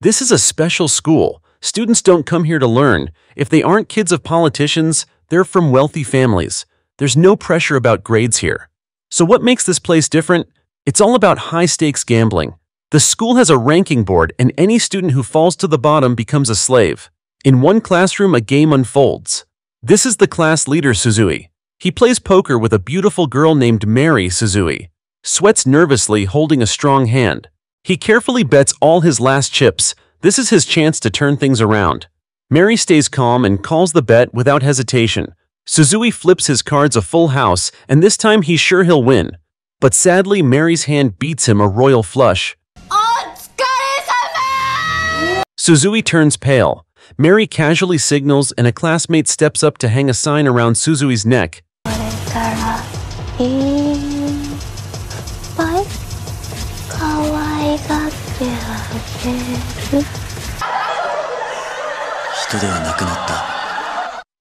This is a special school. Students don't come here to learn. If they aren't kids of politicians, they're from wealthy families. There's no pressure about grades here. So what makes this place different? It's all about high-stakes gambling. The school has a ranking board, and any student who falls to the bottom becomes a slave. In one classroom, a game unfolds. This is the class leader, Suzui. He plays poker with a beautiful girl named Mary. Suzui sweats nervously, holding a strong hand. He carefully bets all his last chips. This is his chance to turn things around. Mary stays calm and calls the bet without hesitation. Suzui flips his cards a full house, and this time he's sure he'll win. But sadly, Mary's hand beats him a royal flush. Suzui turns pale. Mary casually signals, and a classmate steps up to hang a sign around Suzui's neck.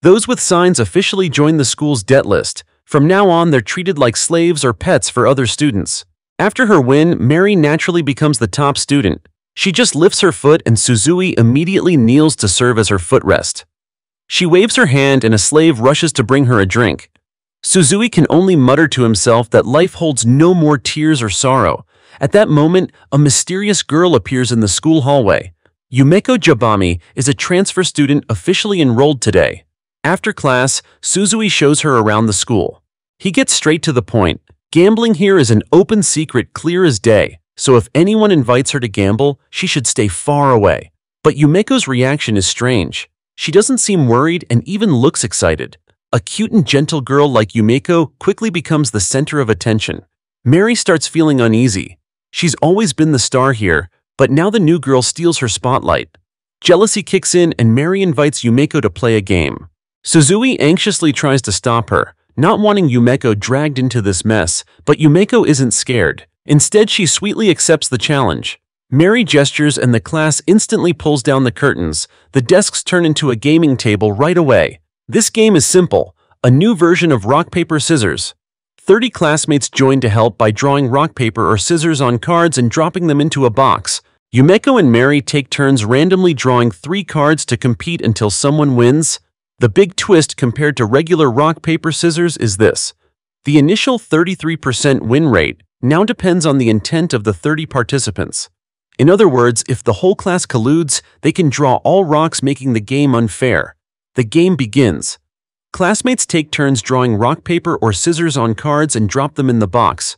Those with signs officially join the school's debt list. From now on, they're treated like slaves or pets for other students. After her win, Mary naturally becomes the top student. She just lifts her foot and Suzui immediately kneels to serve as her footrest. She waves her hand and a slave rushes to bring her a drink. Suzui can only mutter to himself that life holds no more tears or sorrow. At that moment, a mysterious girl appears in the school hallway. Yumeko Jabami is a transfer student officially enrolled today. After class, Suzui shows her around the school. He gets straight to the point. Gambling here is an open secret, clear as day. So if anyone invites her to gamble, she should stay far away. But Yumeko's reaction is strange. She doesn't seem worried and even looks excited. A cute and gentle girl like Yumeko quickly becomes the center of attention. Mary starts feeling uneasy. She's always been the star here, but now the new girl steals her spotlight. Jealousy kicks in and Mary invites Yumeko to play a game. Suzui anxiously tries to stop her, not wanting Yumeko dragged into this mess, but Yumeko isn't scared. Instead, she sweetly accepts the challenge. Mary gestures and the class instantly pulls down the curtains. The desks turn into a gaming table right away. This game is simple, a new version of rock, paper, scissors. 30 classmates join to help by drawing rock, paper, or scissors on cards and dropping them into a box. Yumeko and Mary take turns randomly drawing 3 cards to compete until someone wins. The big twist compared to regular rock, paper, scissors is this. The initial 33% win rate now depends on the intent of the 30 participants. In other words, if the whole class colludes, they can draw all rocks, making the game unfair. The game begins. Classmates take turns drawing rock, paper, or scissors on cards and drop them in the box.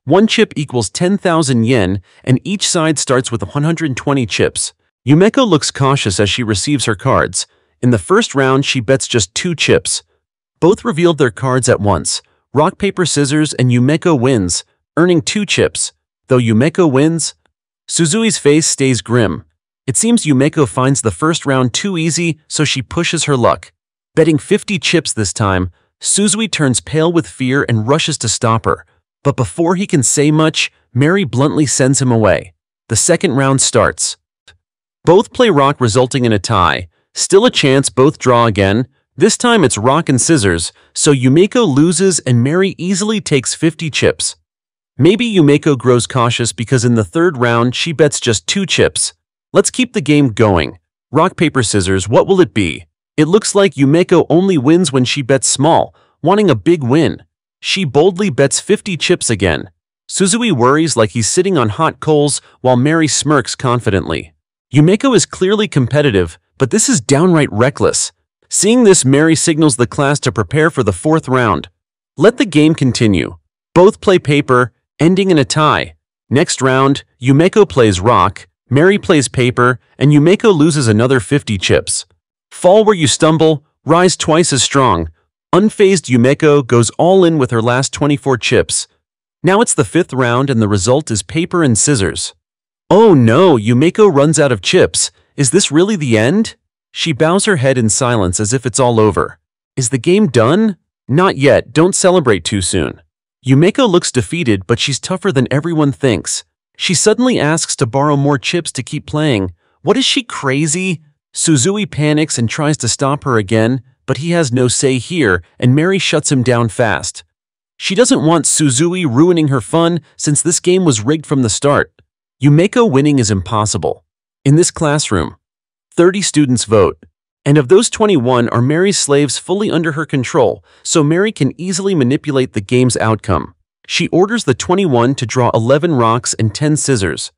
1 chip equals 10,000 yen, and each side starts with 120 chips. Yumeko looks cautious as she receives her cards. In the first round, she bets just 2 chips. Both revealed their cards at once. Rock, paper, scissors, and Yumeko wins, earning 2 chips. Though Yumeko wins, Suzui's face stays grim. It seems Yumeko finds the first round too easy, so she pushes her luck. Betting 50 chips this time, Suzui turns pale with fear and rushes to stop her. But before he can say much, Mary bluntly sends him away. The second round starts. Both play rock, resulting in a tie. Still a chance, both draw again. This time it's rock and scissors, so Yumeko loses and Mary easily takes 50 chips. Maybe Yumeko grows cautious because in the third round she bets just 2 chips. Let's keep the game going. Rock, paper, scissors, what will it be? It looks like Yumeko only wins when she bets small, wanting a big win. She boldly bets 50 chips again. Suzui worries like he's sitting on hot coals while Mary smirks confidently. Yumeko is clearly competitive, but this is downright reckless. Seeing this, Mary signals the class to prepare for the 4th round. Let the game continue. Both play paper, ending in a tie. Next round, Yumeko plays rock, Mary plays paper, and Yumeko loses another 50 chips. Fall where you stumble, rise twice as strong. Unfazed Yumeko goes all in with her last 24 chips. Now it's the 5th round and the result is paper and scissors. Oh no, Yumeko runs out of chips. Is this really the end? She bows her head in silence as if it's all over. Is the game done? Not yet, don't celebrate too soon. Yumeko looks defeated, but she's tougher than everyone thinks. She suddenly asks to borrow more chips to keep playing. What, is she crazy? Suzui panics and tries to stop her again, but he has no say here, and Mary shuts him down fast. She doesn't want Suzui ruining her fun since this game was rigged from the start. Yumeko winning is impossible. In this classroom, 30 students vote, and of those 21 are Mary's slaves fully under her control, so Mary can easily manipulate the game's outcome. She orders the 21 to draw 11 rocks and 10 scissors.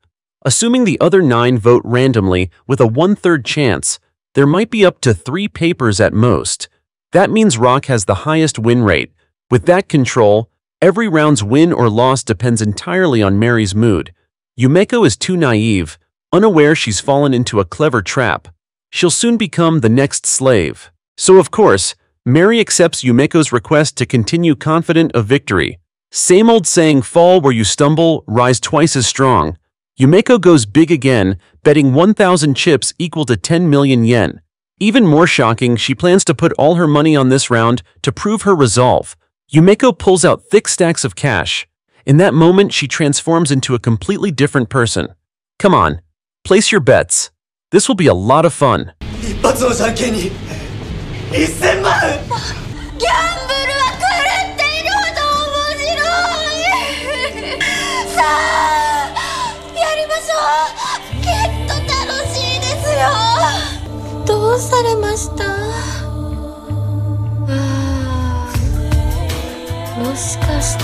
Assuming the other 9 vote randomly with a 1/3 chance, there might be up to 3 papers at most. That means rock has the highest win rate. With that control, every round's win or loss depends entirely on Mary's mood. Yumeko is too naive, unaware she's fallen into a clever trap. She'll soon become the next slave. So of course, Mary accepts Yumeko's request to continue confident of victory. Same old saying, fall where you stumble, rise twice as strong. Yumeko goes big again, betting 1,000 chips equal to 10 million yen. Even more shocking, she plans to put all her money on this round to prove her resolve. Yumeko pulls out thick stacks of cash. In that moment, she transforms into a completely different person. Come on, place your bets. This will be a lot of fun. 一発のじゃんけんに1000万。ギャンブルは狂っているほど面白い。さあ、やりましょう。きっと楽しいですよ。どうされました？もしかして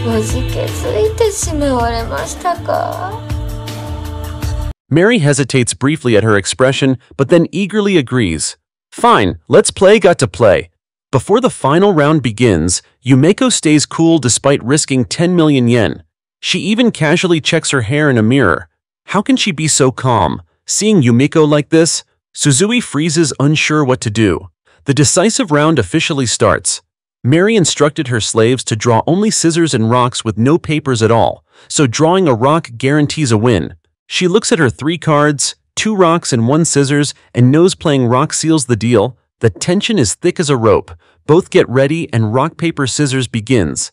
おじけづいてしまわれましたか？ Mary hesitates briefly at her expression, but then eagerly agrees. Fine, let's play, got to play. Before the final round begins, Yumeko stays cool despite risking 10 million yen. She even casually checks her hair in a mirror. How can she be so calm? Seeing Yumeko like this, Suzui freezes, unsure what to do. The decisive round officially starts. Mary instructed her slaves to draw only scissors and rocks with no papers at all, so drawing a rock guarantees a win. She looks at her 3 cards, 2 rocks and 1 scissors, and knows playing rock seals the deal. The tension is thick as a rope. Both get ready and rock, paper, scissors begins.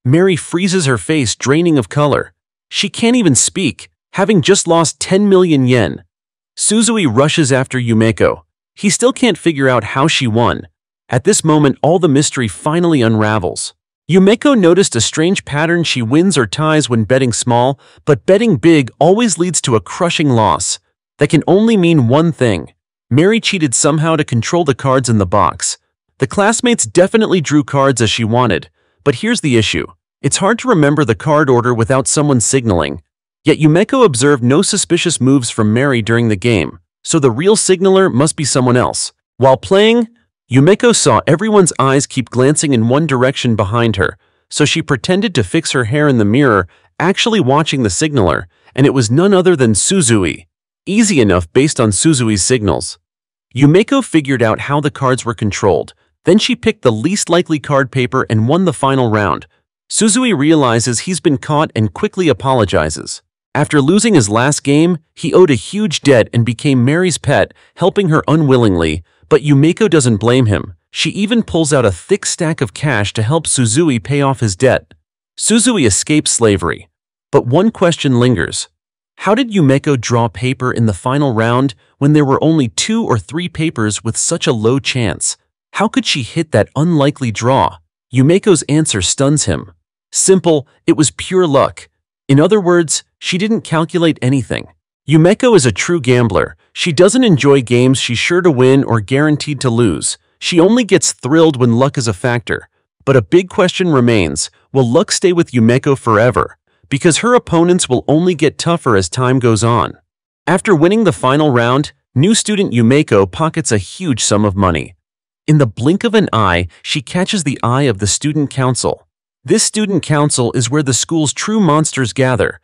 Mary freezes her face, draining of color. She can't even speak, having just lost 10 million yen. Suzui rushes after Yumeko. He still can't figure out how she won. At this moment, all the mystery finally unravels. Yumeko noticed a strange pattern. She wins or ties when betting small, but betting big always leads to a crushing loss. That can only mean one thing. Mary cheated somehow to control the cards in the box. The classmates definitely drew cards as she wanted, but here's the issue. It's hard to remember the card order without someone signaling. Yet Yumeko observed no suspicious moves from Mary during the game, so the real signaler must be someone else. While playing, Yumeko saw everyone's eyes keep glancing in one direction behind her, so she pretended to fix her hair in the mirror, actually watching the signaler, and it was none other than Suzui. Easy enough based on Suzui's signals. Yumeko figured out how the cards were controlled. Then she picked the least likely card paper and won the final round. Suzui realizes he's been caught and quickly apologizes. After losing his last game, he owed a huge debt and became Mary's pet, helping her unwillingly. But Yumeko doesn't blame him. She even pulls out a thick stack of cash to help Suzui pay off his debt. Suzui escapes slavery. But one question lingers. How did Yumeko draw paper in the final round when there were only 2 or 3 papers with such a low chance? How could she hit that unlikely draw? Yumeko's answer stuns him. Simple, it was pure luck. In other words, she didn't calculate anything. Yumeko is a true gambler. She doesn't enjoy games she's sure to win or guaranteed to lose. She only gets thrilled when luck is a factor. But a big question remains, will luck stay with Yumeko forever? Because her opponents will only get tougher as time goes on. After winning the final round, new student Yumeko pockets a huge sum of money. In the blink of an eye, she catches the eye of the student council. This student council is where the school's true monsters gather.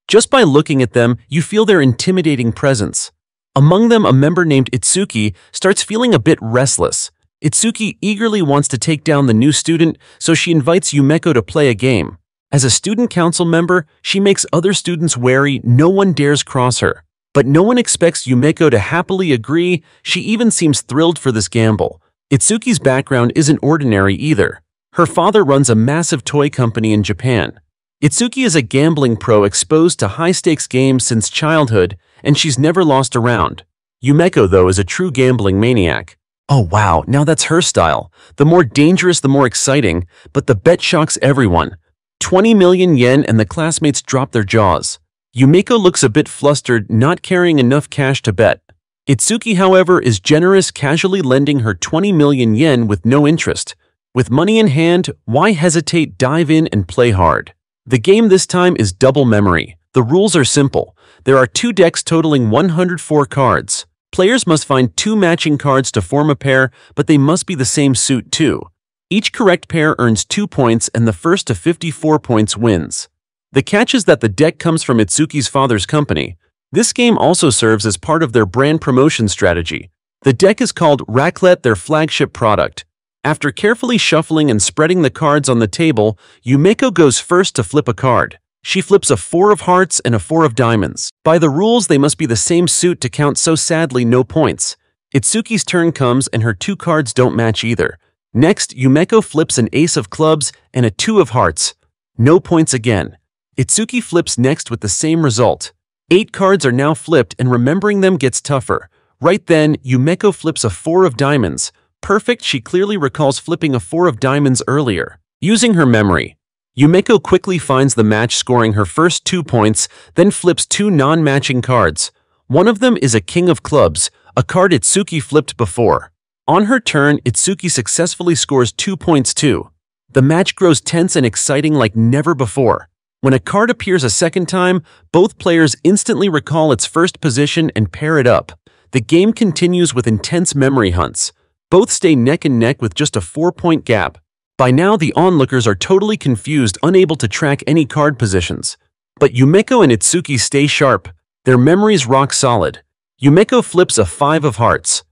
Just by looking at them, you feel their intimidating presence. Among them, a member named Itsuki starts feeling a bit restless. Itsuki eagerly wants to take down the new student, so she invites Yumeko to play a game. As a student council member, she makes other students wary. No one dares cross her. But no one expects Yumeko to happily agree. She even seems thrilled for this gamble. Itsuki's background isn't ordinary either. Her father runs a massive toy company in Japan. Itsuki is a gambling pro exposed to high-stakes games since childhood, and she's never lost a round. Yumeko, though, is a true gambling maniac. Oh wow, now that's her style. The more dangerous, the more exciting, but the bet shocks everyone. 20 million yen and the classmates drop their jaws. Yumeko looks a bit flustered, not carrying enough cash to bet. Itsuki, however, is generous, casually lending her 20 million yen with no interest. With money in hand, why hesitate? Dive in and play hard. The game this time is double memory. The rules are simple. There are 2 decks totaling 104 cards. Players must find 2 matching cards to form a pair, but they must be the same suit too. Each correct pair earns 2 points, and the first to 54 points wins. The catch is that the deck comes from Itsuki's father's company. This game also serves as part of their brand promotion strategy. The deck is called Raclette, their flagship product. After carefully shuffling and spreading the cards on the table, Yumeko goes first to flip a card. She flips a 4 of hearts and a 4 of diamonds. By the rules, they must be the same suit to count, so sadly no points. Itsuki's turn comes and her 2 cards don't match either. Next, Yumeko flips an ace of clubs and a 2 of hearts. No points again. Itsuki flips next with the same result. 8 cards are now flipped, and remembering them gets tougher. Right then, Yumeko flips a 4 of diamonds. Perfect, she clearly recalls flipping a 4 of diamonds earlier. Using her memory, Yumeko quickly finds the match, scoring her first 2 points, then flips 2 non-matching cards. One of them is a king of clubs, a card Itsuki flipped before. On her turn, Itsuki successfully scores 2 points too. The match grows tense and exciting like never before. When a card appears a second time, both players instantly recall its first position and pair it up. The game continues with intense memory hunts. Both stay neck and neck with just a 4-point gap. By now, the onlookers are totally confused, unable to track any card positions. But Yumeko and Itsuki stay sharp. Their memories rock solid. Yumeko flips a 5 of hearts.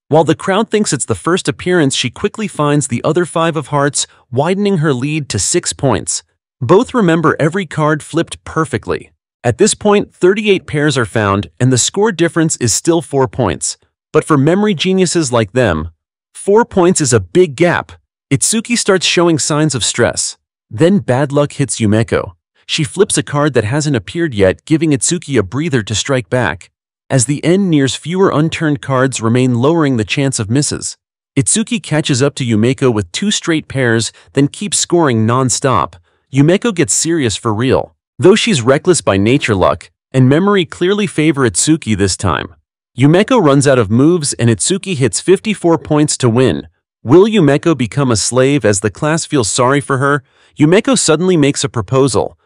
While the crowd thinks it's the first appearance, she quickly finds the other 5 of hearts, widening her lead to 6 points. Both remember every card flipped perfectly. At this point, 38 pairs are found, and the score difference is still 4 points. But for memory geniuses like them, 4 points is a big gap. Itsuki starts showing signs of stress. Then bad luck hits Yumeko. She flips a card that hasn't appeared yet, giving Itsuki a breather to strike back. As the end nears, fewer unturned cards remain, lowering the chance of misses. Itsuki catches up to Yumeko with 2 straight pairs, then keeps scoring non-stop. Yumeko gets serious for real. Though she's reckless by nature, luck and memory clearly favor Itsuki this time. Yumeko runs out of moves and Itsuki hits 54 points to win. Will Yumeko become a slave as the class feels sorry for her? Yumeko suddenly makes a proposal.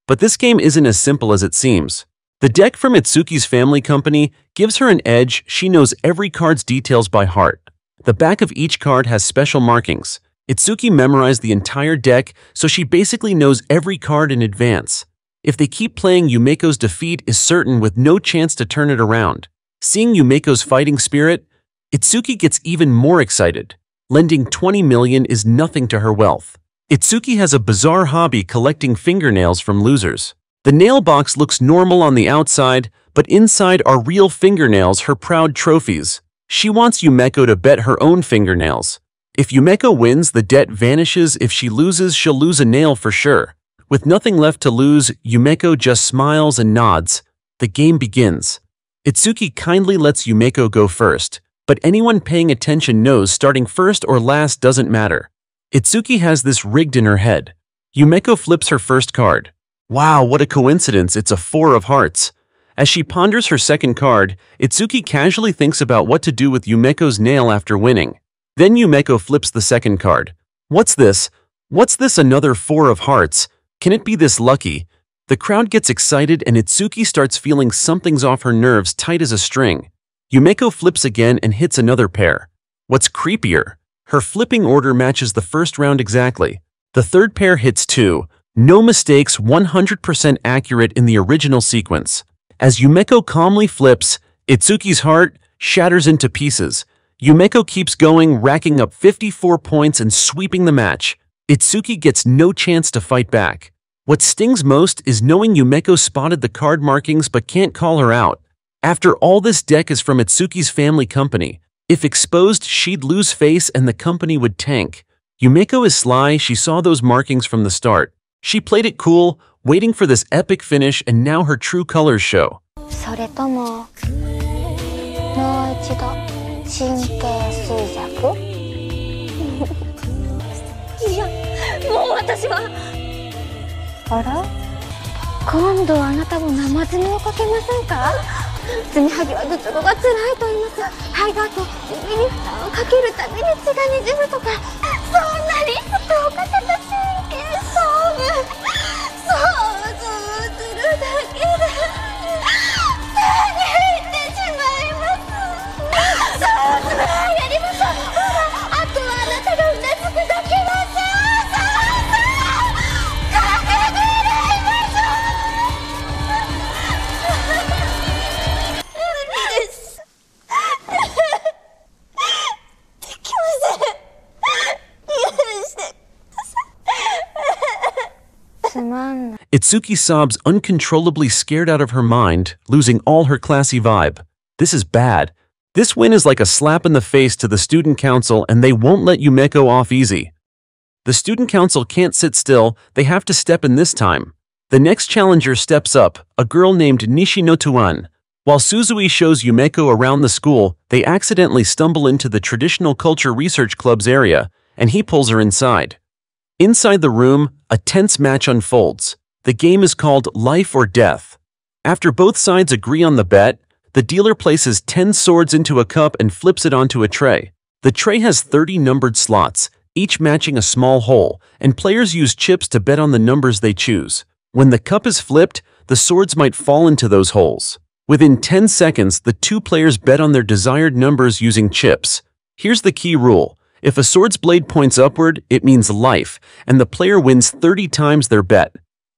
But this game isn't as simple as it seems. The deck from Itsuki's family company gives her an edge. She knows every card's details by heart. The back of each card has special markings. Itsuki memorized the entire deck, so she basically knows every card in advance. If they keep playing, Yumeko's defeat is certain with no chance to turn it around. Seeing Yumeko's fighting spirit, Itsuki gets even more excited. Lending 20 million is nothing to her wealth. Itsuki has a bizarre hobby, collecting fingernails from losers. The nail box looks normal on the outside, but inside are real fingernails, her proud trophies. She wants Yumeko to bet her own fingernails. If Yumeko wins, the debt vanishes. If she loses, she'll lose a nail for sure. With nothing left to lose, Yumeko just smiles and nods. The game begins. Itsuki kindly lets Yumeko go first, but anyone paying attention knows starting first or last doesn't matter. Itsuki has this rigged in her head. Yumeko flips her first card. Wow, what a coincidence, it's a 4 of hearts. As she ponders her second card, Itsuki casually thinks about what to do with Yumeko's nail after winning. Then Yumeko flips the second card. What's this? What's this? Another 4 of hearts. Can it be this lucky? The crowd gets excited and Itsuki starts feeling something's off, her nerves tight as a string. Yumeko flips again and hits another pair. What's creepier? Her flipping order matches the first round exactly. The third pair hits too. No mistakes, 100% accurate in the original sequence. As Yumeko calmly flips, Itsuki's heart shatters into pieces. Yumeko keeps going, racking up 54 points and sweeping the match. Itsuki gets no chance to fight back. What stings most is knowing Yumeko spotted the card markings but can't call her out. After all, this deck is from Itsuki's family company. If exposed, she'd lose face and the company would tank. Yumeko is sly, she saw those markings from the start. She played it cool, waiting for this epic finish, and now her true colors show. それとももう一度神経衰弱いやもう私はあら今度あなたも生爪をかけませんか積みはぎは頭痛がつらいと言いますはいだと指に負担をかけるたびに血がにじむとかそんなリスクをかけた神経勝負想像するだけで手に入ってしまいますそうつらいやりましょうあとはあなたがうなずくだけはそうかけていましょう無理ですできません許してつまんない Itsuki sobs, uncontrollably scared out of her mind, losing all her classy vibe. This is bad. This win is like a slap in the face to the student council, and they won't let Yumeko off easy. The student council can't sit still, they have to step in this time. The next challenger steps up, a girl named Nishinotuan. While Suzui shows Yumeko around the school, they accidentally stumble into the Traditional Culture Research Club's area, and he pulls her inside. Inside the room, a tense match unfolds. The game is called Life or Death. After both sides agree on the bet, the dealer places 10 swords into a cup and flips it onto a tray. The tray has 30 numbered slots, each matching a small hole, and players use chips to bet on the numbers they choose. When the cup is flipped, the swords might fall into those holes. Within 10 seconds, the two players bet on their desired numbers using chips. Here's the key rule. If a sword's blade points upward, it means life, and the player wins 30 times their bet.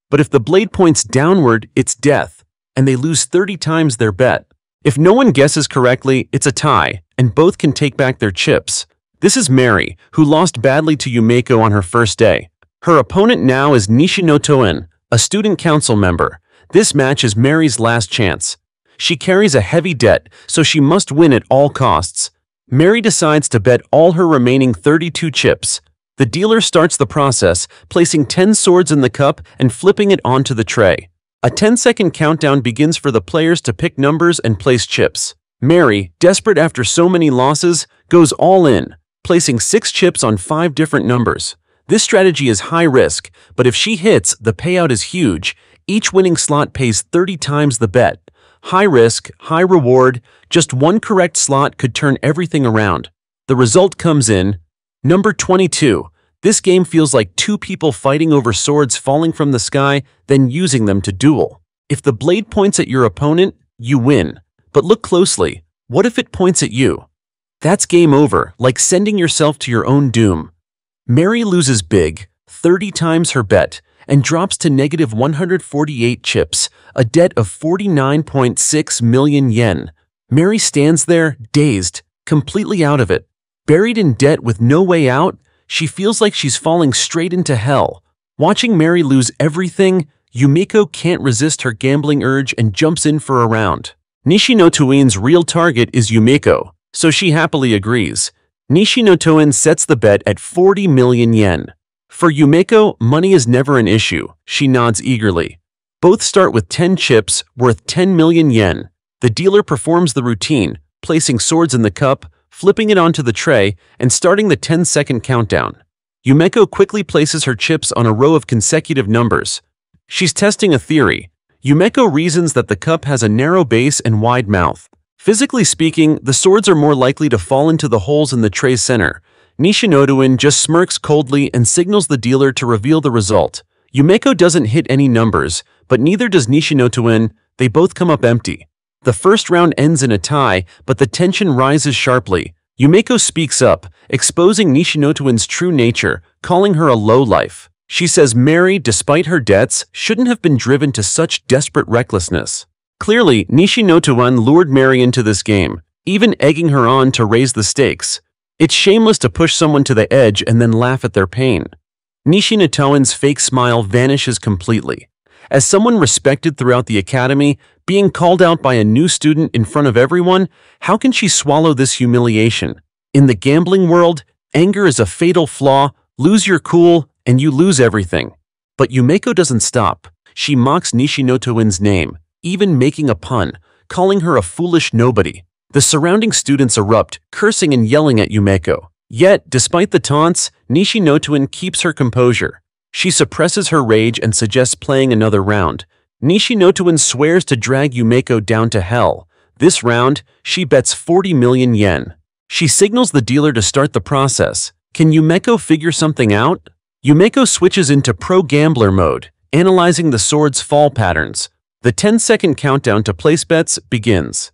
But if the blade points downward, it's death, and they lose 30 times their bet. If no one guesses correctly, it's a tie, and both can take back their chips. This is Mary, who lost badly to Yumeko on her first day. Her opponent now is Nishinotoen, a student council member. This match is Mary's last chance. She carries a heavy debt, so she must win at all costs. Mary decides to bet all her remaining 32 chips. The dealer starts the process, placing 10 swords in the cup and flipping it onto the tray. A 10-second countdown begins for the players to pick numbers and place chips. Mary, desperate after so many losses, goes all in, placing 6 chips on 5 different numbers. This strategy is high risk, but if she hits, the payout is huge. Each winning slot pays 30 times the bet. High risk, high reward, just one correct slot could turn everything around. The result comes in Number 22. This game feels like two people fighting over swords falling from the sky, then using them to duel. If the blade points at your opponent, you win. But look closely. What if it points at you? That's game over, like sending yourself to your own doom. Mary loses big, 30 times her bet, and drops to negative 148 chips, a debt of 49.6 million yen. Mary stands there, dazed, completely out of it. Buried in debt with no way out, she feels like she's falling straight into hell. Watching Mary lose everything, Yumeko can't resist her gambling urge and jumps in for a round. Nishinotoen's real target is Yumeko, so she happily agrees. Nishinotoen sets the bet at 40 million yen. For Yumeko, money is never an issue. She nods eagerly. Both start with 10 chips worth 10 million yen. The dealer performs the routine, placing swords in the cup, flipping it onto the tray, and starting the 10-second countdown. Yumeko quickly places her chips on a row of consecutive numbers. She's testing a theory. Yumeko reasons that the cup has a narrow base and wide mouth. Physically speaking, the swords are more likely to fall into the holes in the tray's center. Nishinotoen just smirks coldly and signals the dealer to reveal the result. Yumeko doesn't hit any numbers, but neither does Nishinotoen. They both come up empty. The first round ends in a tie, but the tension rises sharply. Yumeko speaks up, exposing Nishinotoen's true nature, calling her a lowlife. She says Mary, despite her debts, shouldn't have been driven to such desperate recklessness. Clearly, Nishinotoen lured Mary into this game, even egging her on to raise the stakes. It's shameless to push someone to the edge and then laugh at their pain. Nishinotoen's fake smile vanishes completely. As someone respected throughout the academy, being called out by a new student in front of everyone, how can she swallow this humiliation? In the gambling world, anger is a fatal flaw. Lose your cool, and you lose everything. But Yumeko doesn't stop. She mocks Nishinotoin's name, even making a pun, calling her a foolish nobody. The surrounding students erupt, cursing and yelling at Yumeko. Yet, despite the taunts, Nishinotoin keeps her composure. She suppresses her rage and suggests playing another round. Nishinotoin swears to drag Yumeko down to hell. This round, she bets 40 million yen. She signals the dealer to start the process. Can Yumeko figure something out? Yumeko switches into pro-gambler mode, analyzing the sword's fall patterns. The 10-second countdown to place bets begins.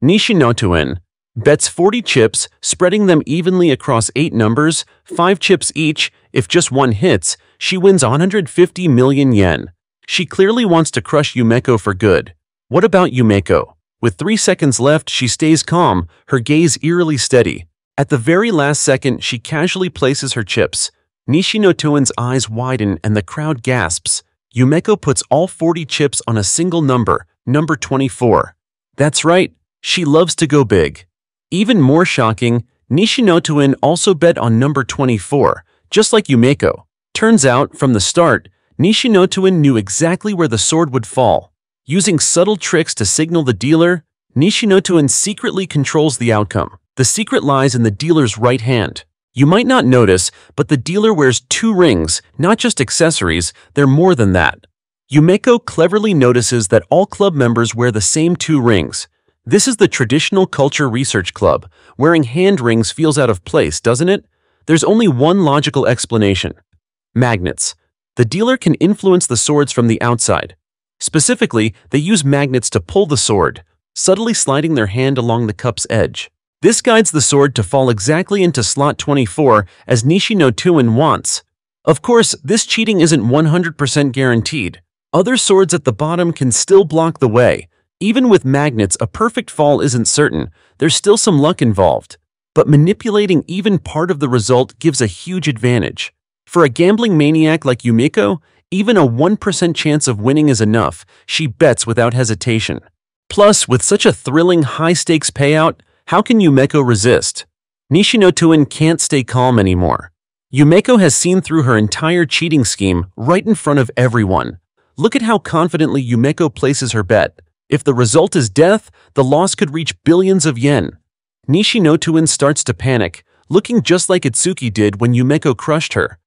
Nishinotoin bets 40 chips, spreading them evenly across 8 numbers, 5 chips each. If just one hits, she wins 150 million yen. She clearly wants to crush Yumeko for good. What about Yumeko? With 3 seconds left, she stays calm, her gaze eerily steady. At the very last second, she casually places her chips. Nishinotoin's eyes widen and the crowd gasps. Yumeko puts all 40 chips on a single number, number 24. That's right, she loves to go big. Even more shocking, Nishinotoin also bet on number 24, just like Yumeko. Turns out, from the start, Nishinotoin knew exactly where the sword would fall. Using subtle tricks to signal the dealer, Nishinotoin secretly controls the outcome. The secret lies in the dealer's right hand. You might not notice, but the dealer wears 2 rings, not just accessories, they're more than that. Yumeko cleverly notices that all club members wear the same 2 rings. This is the traditional culture research club. Wearing hand rings feels out of place, doesn't it? There's only one logical explanation. Magnets. The dealer can influence the swords from the outside. Specifically, they use magnets to pull the sword, subtly sliding their hand along the cup's edge. This guides the sword to fall exactly into slot 24 as Nishinotoin wants. Of course, this cheating isn't 100% guaranteed. Other swords at the bottom can still block the way. Even with magnets, a perfect fall isn't certain. There's still some luck involved. But manipulating even part of the result gives a huge advantage. For a gambling maniac like Yumeko, even a 1% chance of winning is enough. She bets without hesitation. Plus, with such a thrilling high-stakes payout, how can Yumeko resist? Nishinotoin can't stay calm anymore. Yumeko has seen through her entire cheating scheme right in front of everyone. Look at how confidently Yumeko places her bet. If the result is death, the loss could reach billions of yen. Nishinotoin starts to panic, looking just like Itsuki did when Yumeko crushed her.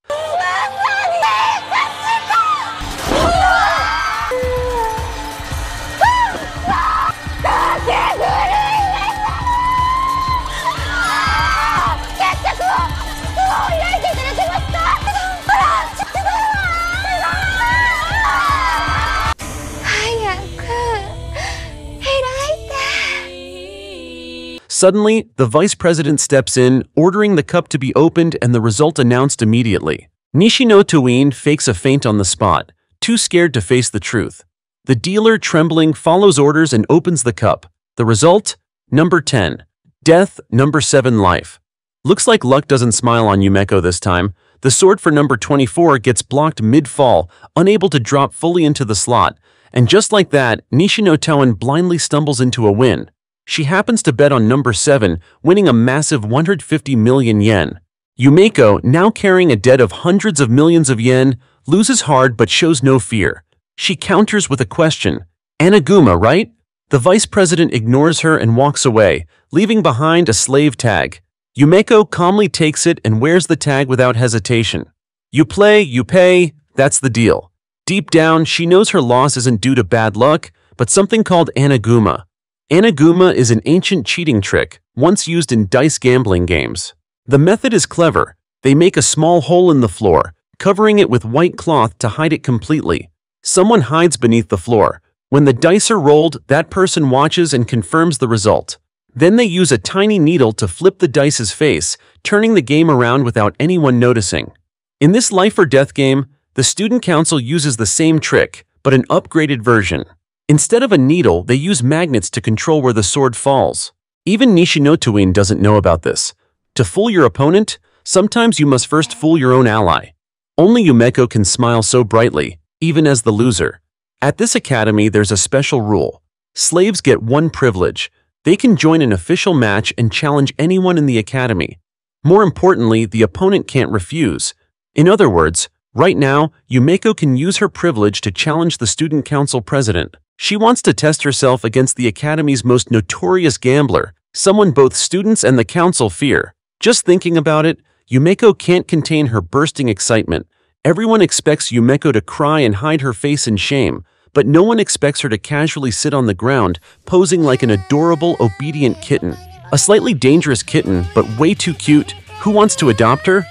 Suddenly, the vice president steps in, ordering the cup to be opened and the result announced immediately. Nishinotoin fakes a faint on the spot, too scared to face the truth. The dealer, trembling, follows orders and opens the cup. The result? Number 10. Death, number 7 life. Looks like luck doesn't smile on Yumeko this time. The sword for number 24 gets blocked mid-fall, unable to drop fully into the slot. And just like that, Nishinotoin blindly stumbles into a win. She happens to bet on number 7, winning a massive 150 million yen. Yumeko, now carrying a debt of hundreds of millions of yen, loses hard but shows no fear. She counters with a question. Anaguma, right? The vice president ignores her and walks away, leaving behind a slave tag. Yumeko calmly takes it and wears the tag without hesitation. You play, you pay, that's the deal. Deep down, she knows her loss isn't due to bad luck, but something called anaguma. Anaguma is an ancient cheating trick, once used in dice gambling games. The method is clever. They make a small hole in the floor, covering it with white cloth to hide it completely. Someone hides beneath the floor. When the dice are rolled, that person watches and confirms the result. Then they use a tiny needle to flip the dice's face, turning the game around without anyone noticing. In this life or death game, the student council uses the same trick, but an upgraded version. Instead of a needle, they use magnets to control where the sword falls. Even Nishinotoin doesn't know about this. To fool your opponent, sometimes you must first fool your own ally. Only Yumeko can smile so brightly, even as the loser. At this academy, there's a special rule. Slaves get one privilege. They can join an official match and challenge anyone in the academy. More importantly, the opponent can't refuse. In other words, right now, Yumeko can use her privilege to challenge the student council president. She wants to test herself against the academy's most notorious gambler, someone both students and the council fear. Just thinking about it, Yumeko can't contain her bursting excitement. Everyone expects Yumeko to cry and hide her face in shame, but no one expects her to casually sit on the ground, posing like an adorable, obedient kitten. A slightly dangerous kitten, but way too cute. Who wants to adopt her?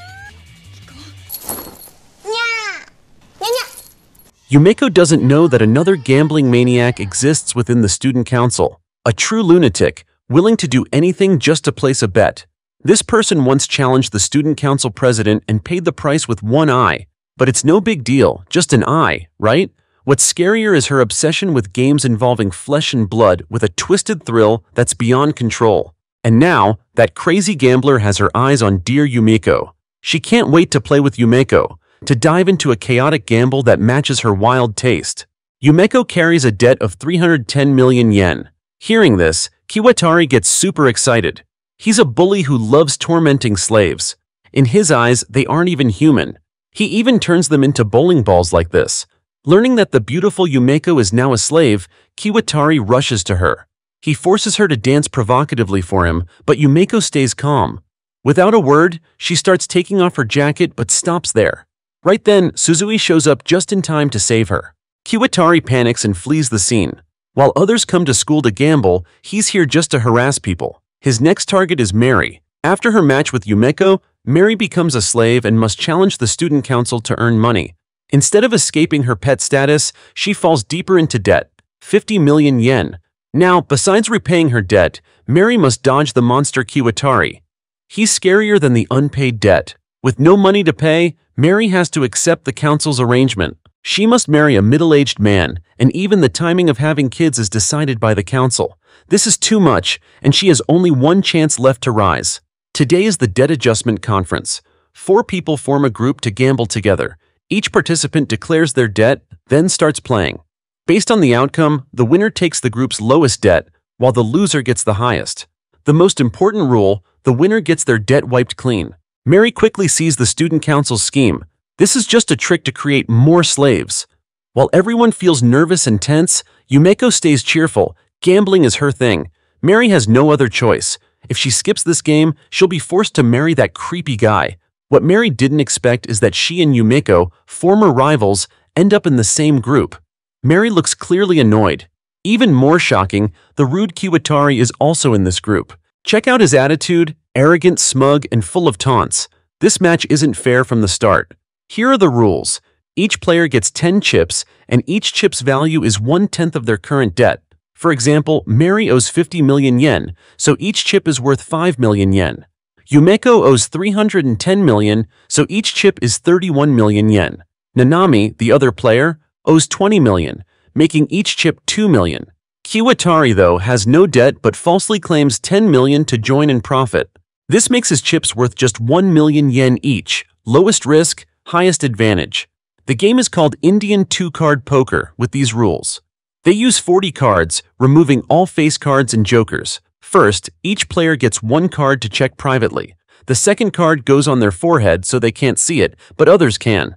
Yumeko doesn't know that another gambling maniac exists within the student council. A true lunatic, willing to do anything just to place a bet. This person once challenged the student council president and paid the price with one eye. But it's no big deal, just an eye, right? What's scarier is her obsession with games involving flesh and blood with a twisted thrill that's beyond control. And now, that crazy gambler has her eyes on dear Yumeko. She can't wait to play with Yumeko, to dive into a chaotic gamble that matches her wild taste. Yumeko carries a debt of 310 million yen. Hearing this, Kiwatari gets super excited. He's a bully who loves tormenting slaves. In his eyes, they aren't even human. He even turns them into bowling balls like this. Learning that the beautiful Yumeko is now a slave, Kiwatari rushes to her. He forces her to dance provocatively for him, but Yumeko stays calm. Without a word, she starts taking off her jacket but stops there. Right then, Suzui shows up just in time to save her. Kiwatari panics and flees the scene. While others come to school to gamble, he's here just to harass people. His next target is Mary. After her match with Yumeko, Mary becomes a slave and must challenge the student council to earn money. Instead of escaping her pet status, she falls deeper into debt, 50 million yen. Now, besides repaying her debt, Mary must dodge the monster Kiwatari. He's scarier than the unpaid debt. With no money to pay, Mary has to accept the council's arrangement. She must marry a middle-aged man, and even the timing of having kids is decided by the council. This is too much, and she has only one chance left to rise. Today is the debt adjustment conference. 4 people form a group to gamble together. Each participant declares their debt, then starts playing. Based on the outcome, the winner takes the group's lowest debt, while the loser gets the highest. The most important rule, the winner gets their debt wiped clean. Mary quickly sees the student council's scheme. This is just a trick to create more slaves. While everyone feels nervous and tense, Yumeko stays cheerful. Gambling is her thing. Mary has no other choice. If she skips this game, she'll be forced to marry that creepy guy. What Mary didn't expect is that she and Yumeko, former rivals, end up in the same group. Mary looks clearly annoyed. Even more shocking, the rude Kiwatari is also in this group. Check out his attitude, arrogant, smug, and full of taunts. This match isn't fair from the start. Here are the rules. Each player gets 10 chips, and each chip's value is 1/10 of their current debt. For example, Mary owes 50 million yen, so each chip is worth 5 million yen. Yumeko owes 310 million, so each chip is 31 million yen. Nanami, the other player, owes 20 million, making each chip 2 million. Kiwatari, though, has no debt but falsely claims 10 million to join and profit. This makes his chips worth just 1 million yen each. Lowest risk, highest advantage. The game is called Indian 2-card poker with these rules. They use 40 cards, removing all face cards and jokers. First, each player gets 1 card to check privately. The second card goes on their forehead so they can't see it, but others can.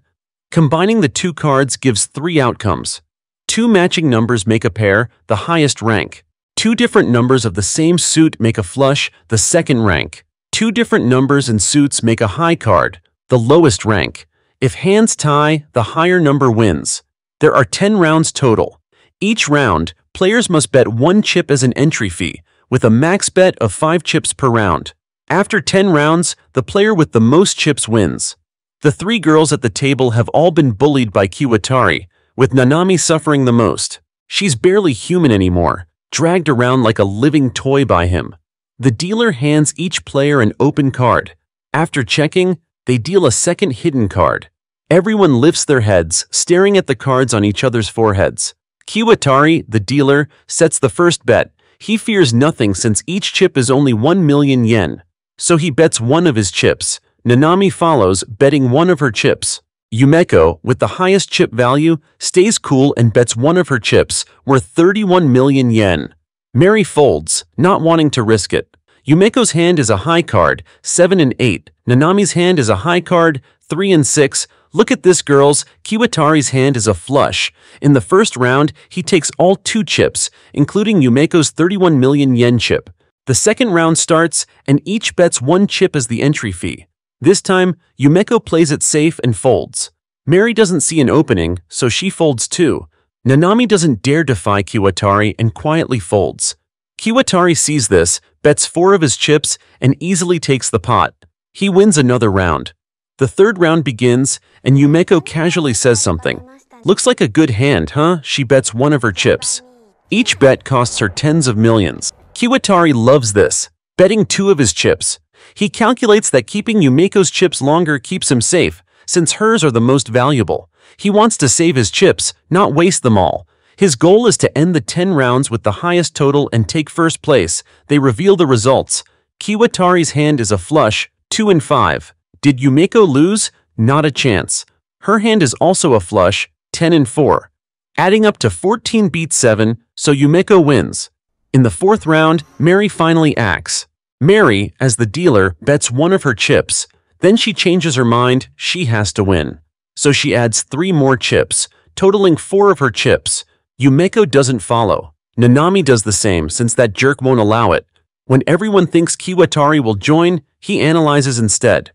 Combining the 2 cards gives 3 outcomes. 2 matching numbers make a pair, the highest rank. 2 different numbers of the same suit make a flush, the second rank. 2 different numbers and suits make a high card, the lowest rank. If hands tie, the higher number wins. There are 10 rounds total. Each round, players must bet 1 chip as an entry fee, with a max bet of 5 chips per round. After 10 rounds, the player with the most chips wins. The 3 girls at the table have all been bullied by Kiwatari, with Nanami suffering the most. She's barely human anymore, dragged around like a living toy by him. The dealer hands each player an open card. After checking, they deal a second hidden card. Everyone lifts their heads, staring at the cards on each other's foreheads. Kiwatari, the dealer, sets the first bet. He fears nothing since each chip is only 1 million yen. So he bets 1 of his chips. Nanami follows, betting 1 of her chips. Yumeko, with the highest chip value, stays cool and bets 1 of her chips, worth 31 million yen. Mary folds, not wanting to risk it. Yumeko's hand is a high card, 7 and 8. Nanami's hand is a high card, 3 and 6. Look at this, girls. Kiwatari's hand is a flush. In the first round, he takes all 2 chips, including Yumeko's 31 million yen chip. The second round starts, and each bets 1 chip as the entry fee. This time, Yumeko plays it safe and folds. Mary doesn't see an opening, so she folds too. Nanami doesn't dare defy Kiwatari and quietly folds. Kiwatari sees this, bets 4 of his chips, and easily takes the pot. He wins another round. The third round begins, and Yumeko casually says something. Looks like a good hand, huh? She bets 1 of her chips. Each bet costs her tens of millions. Kiwatari loves this, betting 2 of his chips. He calculates that keeping Yumeko's chips longer keeps him safe, since hers are the most valuable. He wants to save his chips, not waste them all. His goal is to end the 10 rounds with the highest total and take first place. They reveal the results. Kiwatari's hand is a flush, 2 and 5. Did Yumeko lose? Not a chance. Her hand is also a flush, 10 and 4. Adding up to 14 beats 7, so Yumeko wins. In the fourth round, Mary finally acts. Mary, as the dealer, bets 1 of her chips. Then she changes her mind, she has to win. So she adds 3 more chips, totaling 4 of her chips. Yumeko doesn't follow. Nanami does the same since that jerk won't allow it. When everyone thinks Kiwatari will join, he analyzes instead.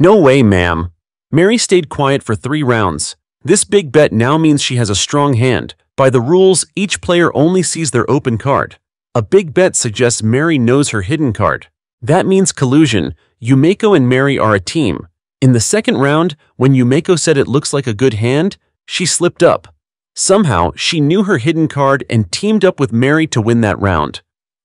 No way, ma'am. Mary stayed quiet for 3 rounds. This big bet now means she has a strong hand. By the rules, each player only sees their open card. A big bet suggests Mary knows her hidden card. That means collusion. Yumeko and Mary are a team. In the second round, when Yumeko said it looks like a good hand, she slipped up. Somehow, she knew her hidden card and teamed up with Mary to win that round.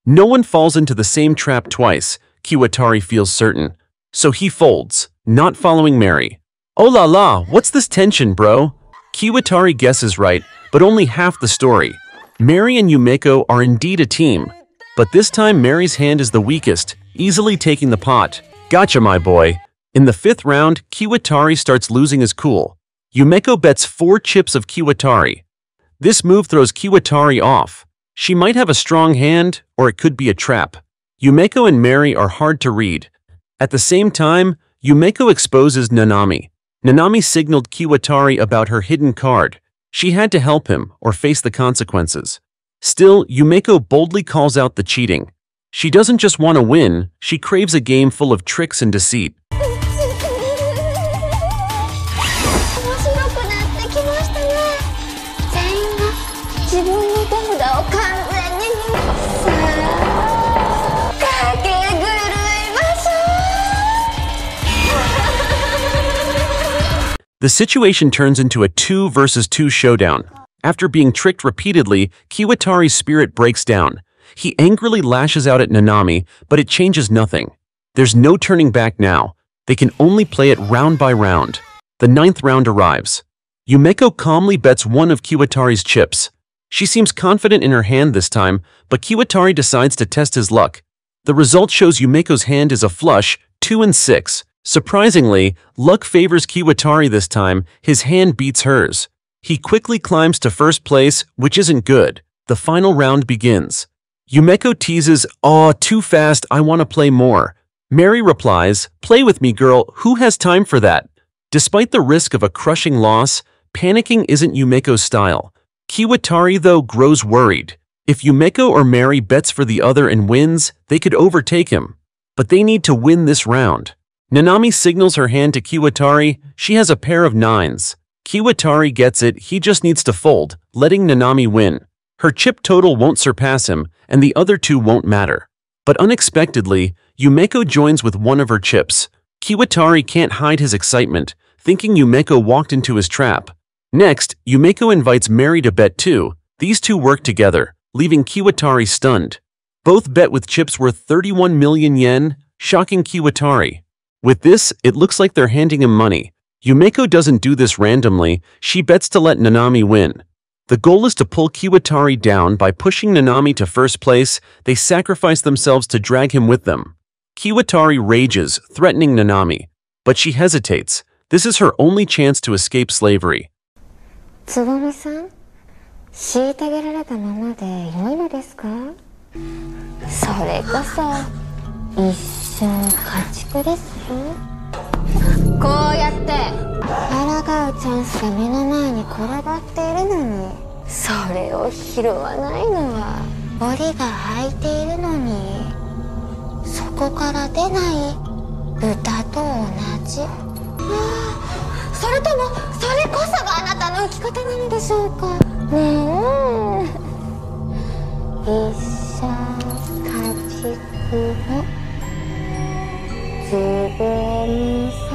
No one falls into the same trap twice, Kiwatari feels certain. So he folds, not following Mary. Oh la la, what's this tension, bro? Kiwatari guesses right, but only half the story. Mary and Yumeko are indeed a team. But this time Mary's hand is the weakest, easily taking the pot. Gotcha, my boy. In the fifth round, Kiwatari starts losing his cool. Yumeko bets 4 chips of Kiwatari. This move throws Kiwatari off. She might have a strong hand, or it could be a trap. Yumeko and Mary are hard to read. At the same time, Yumeko exposes Nanami. Nanami signaled Kiwatari about her hidden card. She had to help him or face the consequences. Still, Yumeko boldly calls out the cheating. She doesn't just want to win, she craves a game full of tricks and deceit. The situation turns into a 2 versus 2 showdown. After being tricked repeatedly, Kiwatari's spirit breaks down. He angrily lashes out at Nanami, but it changes nothing. There's no turning back now. They can only play it round by round. The 9th round arrives. Yumeko calmly bets 1 of Kiwatari's chips. She seems confident in her hand this time, but Kiwatari decides to test his luck. The result shows Yumeko's hand is a flush, 2 and 6. Surprisingly, luck favors Kiwatari this time. His hand beats hers. He quickly climbs to first place, which isn't good. The final round begins. Yumeko teases, "Aw, too fast, I want to play more." Mary replies, "Play with me, girl, who has time for that?" Despite the risk of a crushing loss, panicking isn't Yumeko's style. Kiwatari, though, grows worried. If Yumeko or Mary bets for the other and wins, they could overtake him. But they need to win this round. Nanami signals her hand to Kiwatari. She has a pair of 9s. Kiwatari gets it, he just needs to fold, letting Nanami win. Her chip total won't surpass him, and the other 2 won't matter. But unexpectedly, Yumeko joins with 1 of her chips. Kiwatari can't hide his excitement, thinking Yumeko walked into his trap. Next, Yumeko invites Mary to bet too. These 2 work together, leaving Kiwatari stunned. Both bet with chips worth 31 million yen, shocking Kiwatari. With this, it looks like they're handing him money. Yumeko doesn't do this randomly, she bets to let Nanami win. The goal is to pull Kiwatari down by pushing Nanami to first place. They sacrifice themselves to drag him with them. Kiwatari rages, threatening Nanami, but she hesitates. This is her only chance to escape slavery. つぼみさん、虐げられたままで良いのですか？それこそ一生家畜ですよ。こうやって抗うチャンスが目の前に転がっているのに、それを拾わないのは檻が開いているのにそこから出ない豚と同じ。それともそれこそがあなたの生き方なのでしょうかねえ。一生家畜の自分さ。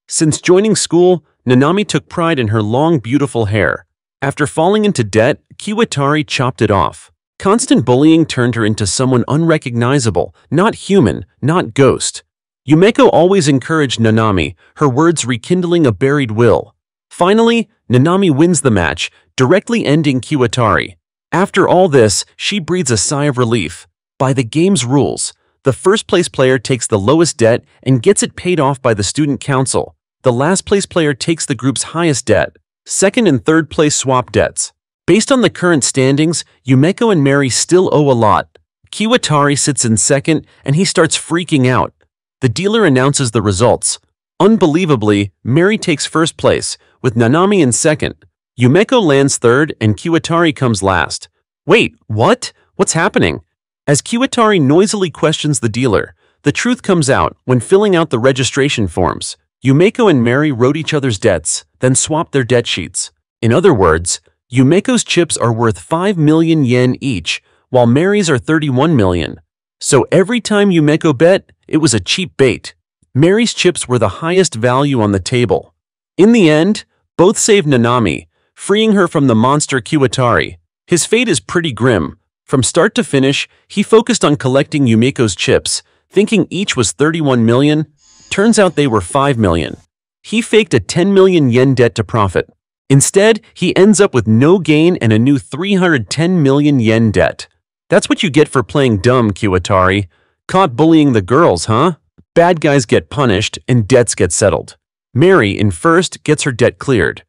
Since joining school, Nanami took pride in her long, beautiful hair. After falling into debt, Kiwatari chopped it off. Constant bullying turned her into someone unrecognizable, not human, not ghost. Yumeko always encouraged Nanami, her words rekindling a buried will. Finally, Nanami wins the match, directly ending Kiwatari. After all this, she breathes a sigh of relief. By the game's rules, the first-place player takes the lowest debt and gets it paid off by the student council. The last-place player takes the group's highest debt. Second and third place swap debts. Based on the current standings, Yumeko and Mary still owe a lot. Kiwatari sits in second and he starts freaking out. The dealer announces the results. Unbelievably, Mary takes first place, with Nanami in second. Yumeko lands third and Kiwatari comes last. Wait, what? What's happening? As Kiwatari noisily questions the dealer, the truth comes out when filling out the registration forms. Yumeko and Mary wrote each other's debts, then swapped their debt sheets. In other words, Yumeko's chips are worth 5 million yen each, while Mary's are 31 million. So every time Yumeko bet, it was a cheap bait. Mary's chips were the highest value on the table. In the end, both saved Nanami, freeing her from the monster Kiwatari. His fate is pretty grim. From start to finish, he focused on collecting Yumeko's chips, thinking each was 31 million. Turns out they were 5 million. He faked a 10 million yen debt to profit. Instead, he ends up with no gain and a new 310 million yen debt. That's what you get for playing dumb, Kiwatari. Caught bullying the girls, huh? Bad guys get punished and debts get settled. Mary, in first, gets her debt cleared.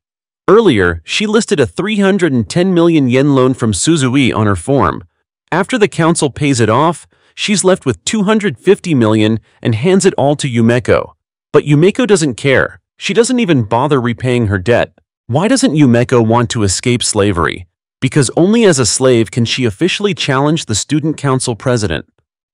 Earlier, she listed a 310 million yen loan from Suzui on her form. After the council pays it off, she's left with 250 million and hands it all to Yumeko. But Yumeko doesn't care. She doesn't even bother repaying her debt. Why doesn't Yumeko want to escape slavery? Because only as a slave can she officially challenge the student council president.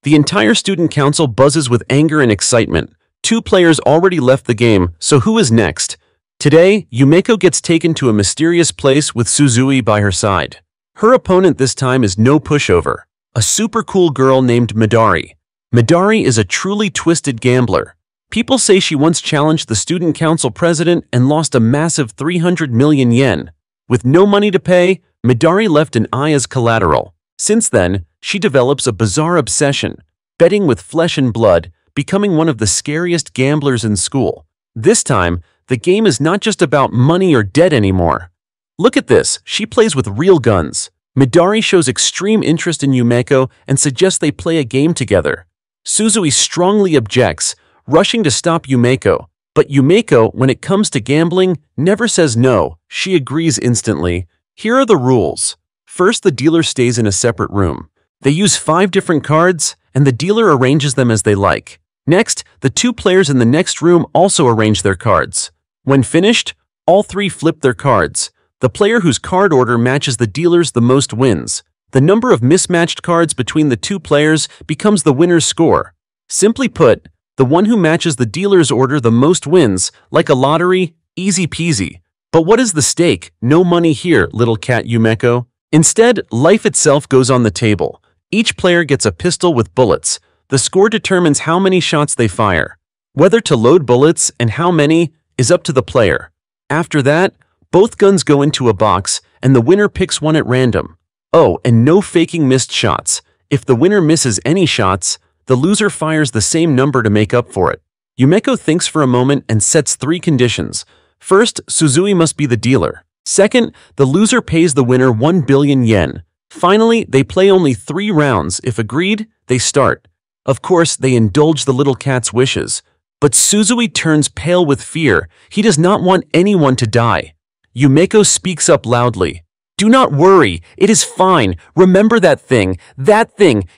The entire student council buzzes with anger and excitement. 2 players already left the game, so who is next? Today, Yumeko gets taken to a mysterious place with Suzui by her side. Her opponent this time is no pushover, a super cool girl named Midari. Midari is a truly twisted gambler. People say she once challenged the student council president and lost a massive 300 million yen. With no money to pay, Midari left an eye as collateral. Since then, she develops a bizarre obsession, betting with flesh and blood, becoming one of the scariest gamblers in school. This time, the game is not just about money or debt anymore. Look at this, she plays with real guns. Midari shows extreme interest in Yumeko and suggests they play a game together. Suzui strongly objects, rushing to stop Yumeko. But Yumeko, when it comes to gambling, never says no. She agrees instantly. Here are the rules. First, the dealer stays in a separate room. They use 5 different cards, and the dealer arranges them as they like. Next, the 2 players in the next room also arrange their cards. When finished, all 3 flip their cards. The player whose card order matches the dealer's the most wins. The number of mismatched cards between the 2 players becomes the winner's score. Simply put, the one who matches the dealer's order the most wins, like a lottery, easy peasy. But what is the stake? No money here, little cat Yumeko. Instead, life itself goes on the table. Each player gets a pistol with bullets. The score determines how many shots they fire. Whether to load bullets and how many is up to the player. After that, both guns go into a box, and the winner picks one at random. Oh, and no faking missed shots. If the winner misses any shots, the loser fires the same number to make up for it. Yumeko thinks for a moment and sets 3 conditions. First, Suzui must be the dealer. Second, the loser pays the winner 1 billion yen. Finally, they play only 3 rounds. If agreed, they start. Of course, they indulge the little cat's wishes. But Suzui turns pale with fear. He does not want anyone to die. Yumeko speaks up loudly. Do not worry. It is fine. Remember that thing.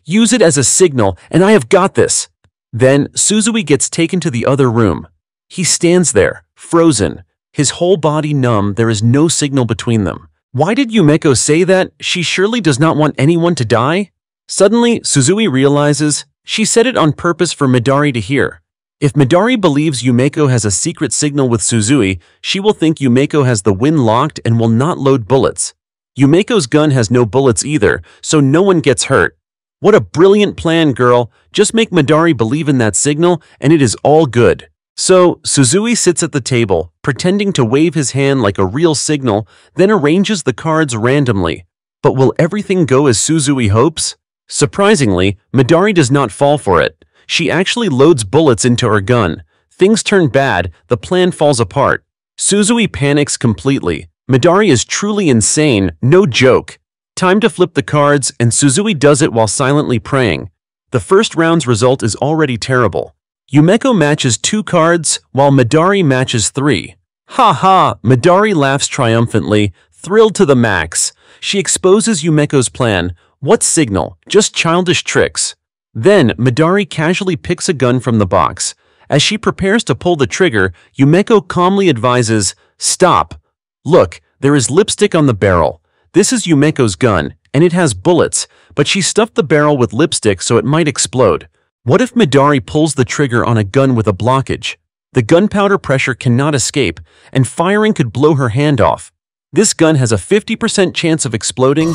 Use it as a signal, and I have got this. Then, Suzui gets taken to the other room. He stands there, frozen, his whole body numb. There is no signal between them. Why did Yumeko say that? She surely does not want anyone to die? Suddenly, Suzui realizes she said it on purpose for Midari to hear. If Midari believes Yumeko has a secret signal with Suzui, she will think Yumeko has the win locked and will not load bullets. Yumeko's gun has no bullets either, so no one gets hurt. What a brilliant plan, girl. Just make Midari believe in that signal and it is all good. So, Suzui sits at the table, pretending to wave his hand like a real signal, then arranges the cards randomly. But will everything go as Suzui hopes? Surprisingly, Midari does not fall for it. She actually loads bullets into her gun. Things turn bad, the plan falls apart. Suzui panics completely. Midari is truly insane, no joke. Time to flip the cards, and Suzui does it while silently praying. The first round's result is already terrible. Yumeko matches 2 cards, while Midari matches 3. Ha ha! Midari laughs triumphantly, thrilled to the max. She exposes Yumeko's plan. What signal? Just childish tricks. Then, Midari casually picks a gun from the box. As she prepares to pull the trigger, Yumeko calmly advises, "Stop. Look, there is lipstick on the barrel. This is Yumeko's gun, and it has bullets, but she stuffed the barrel with lipstick so it might explode. What if Midari pulls the trigger on a gun with a blockage? The gunpowder pressure cannot escape, and firing could blow her hand off. This gun has a 50% chance of exploding."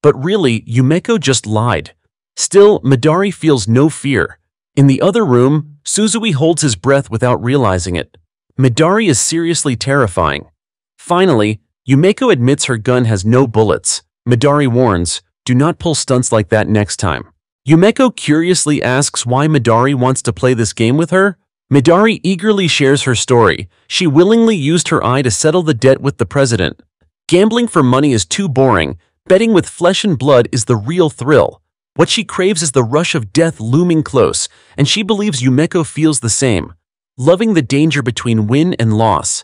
But really, Yumeko just lied. Still, Midari feels no fear. In the other room, Suzui holds his breath without realizing it. Midari is seriously terrifying. Finally, Yumeko admits her gun has no bullets. Midari warns, "Do not pull stunts like that next time." Yumeko curiously asks why Midari wants to play this game with her. Midari eagerly shares her story. She willingly used her eye to settle the debt with the president. Gambling for money is too boring. Betting with flesh and blood is the real thrill. What she craves is the rush of death looming close, and she believes Yumeko feels the same, loving the danger between win and loss.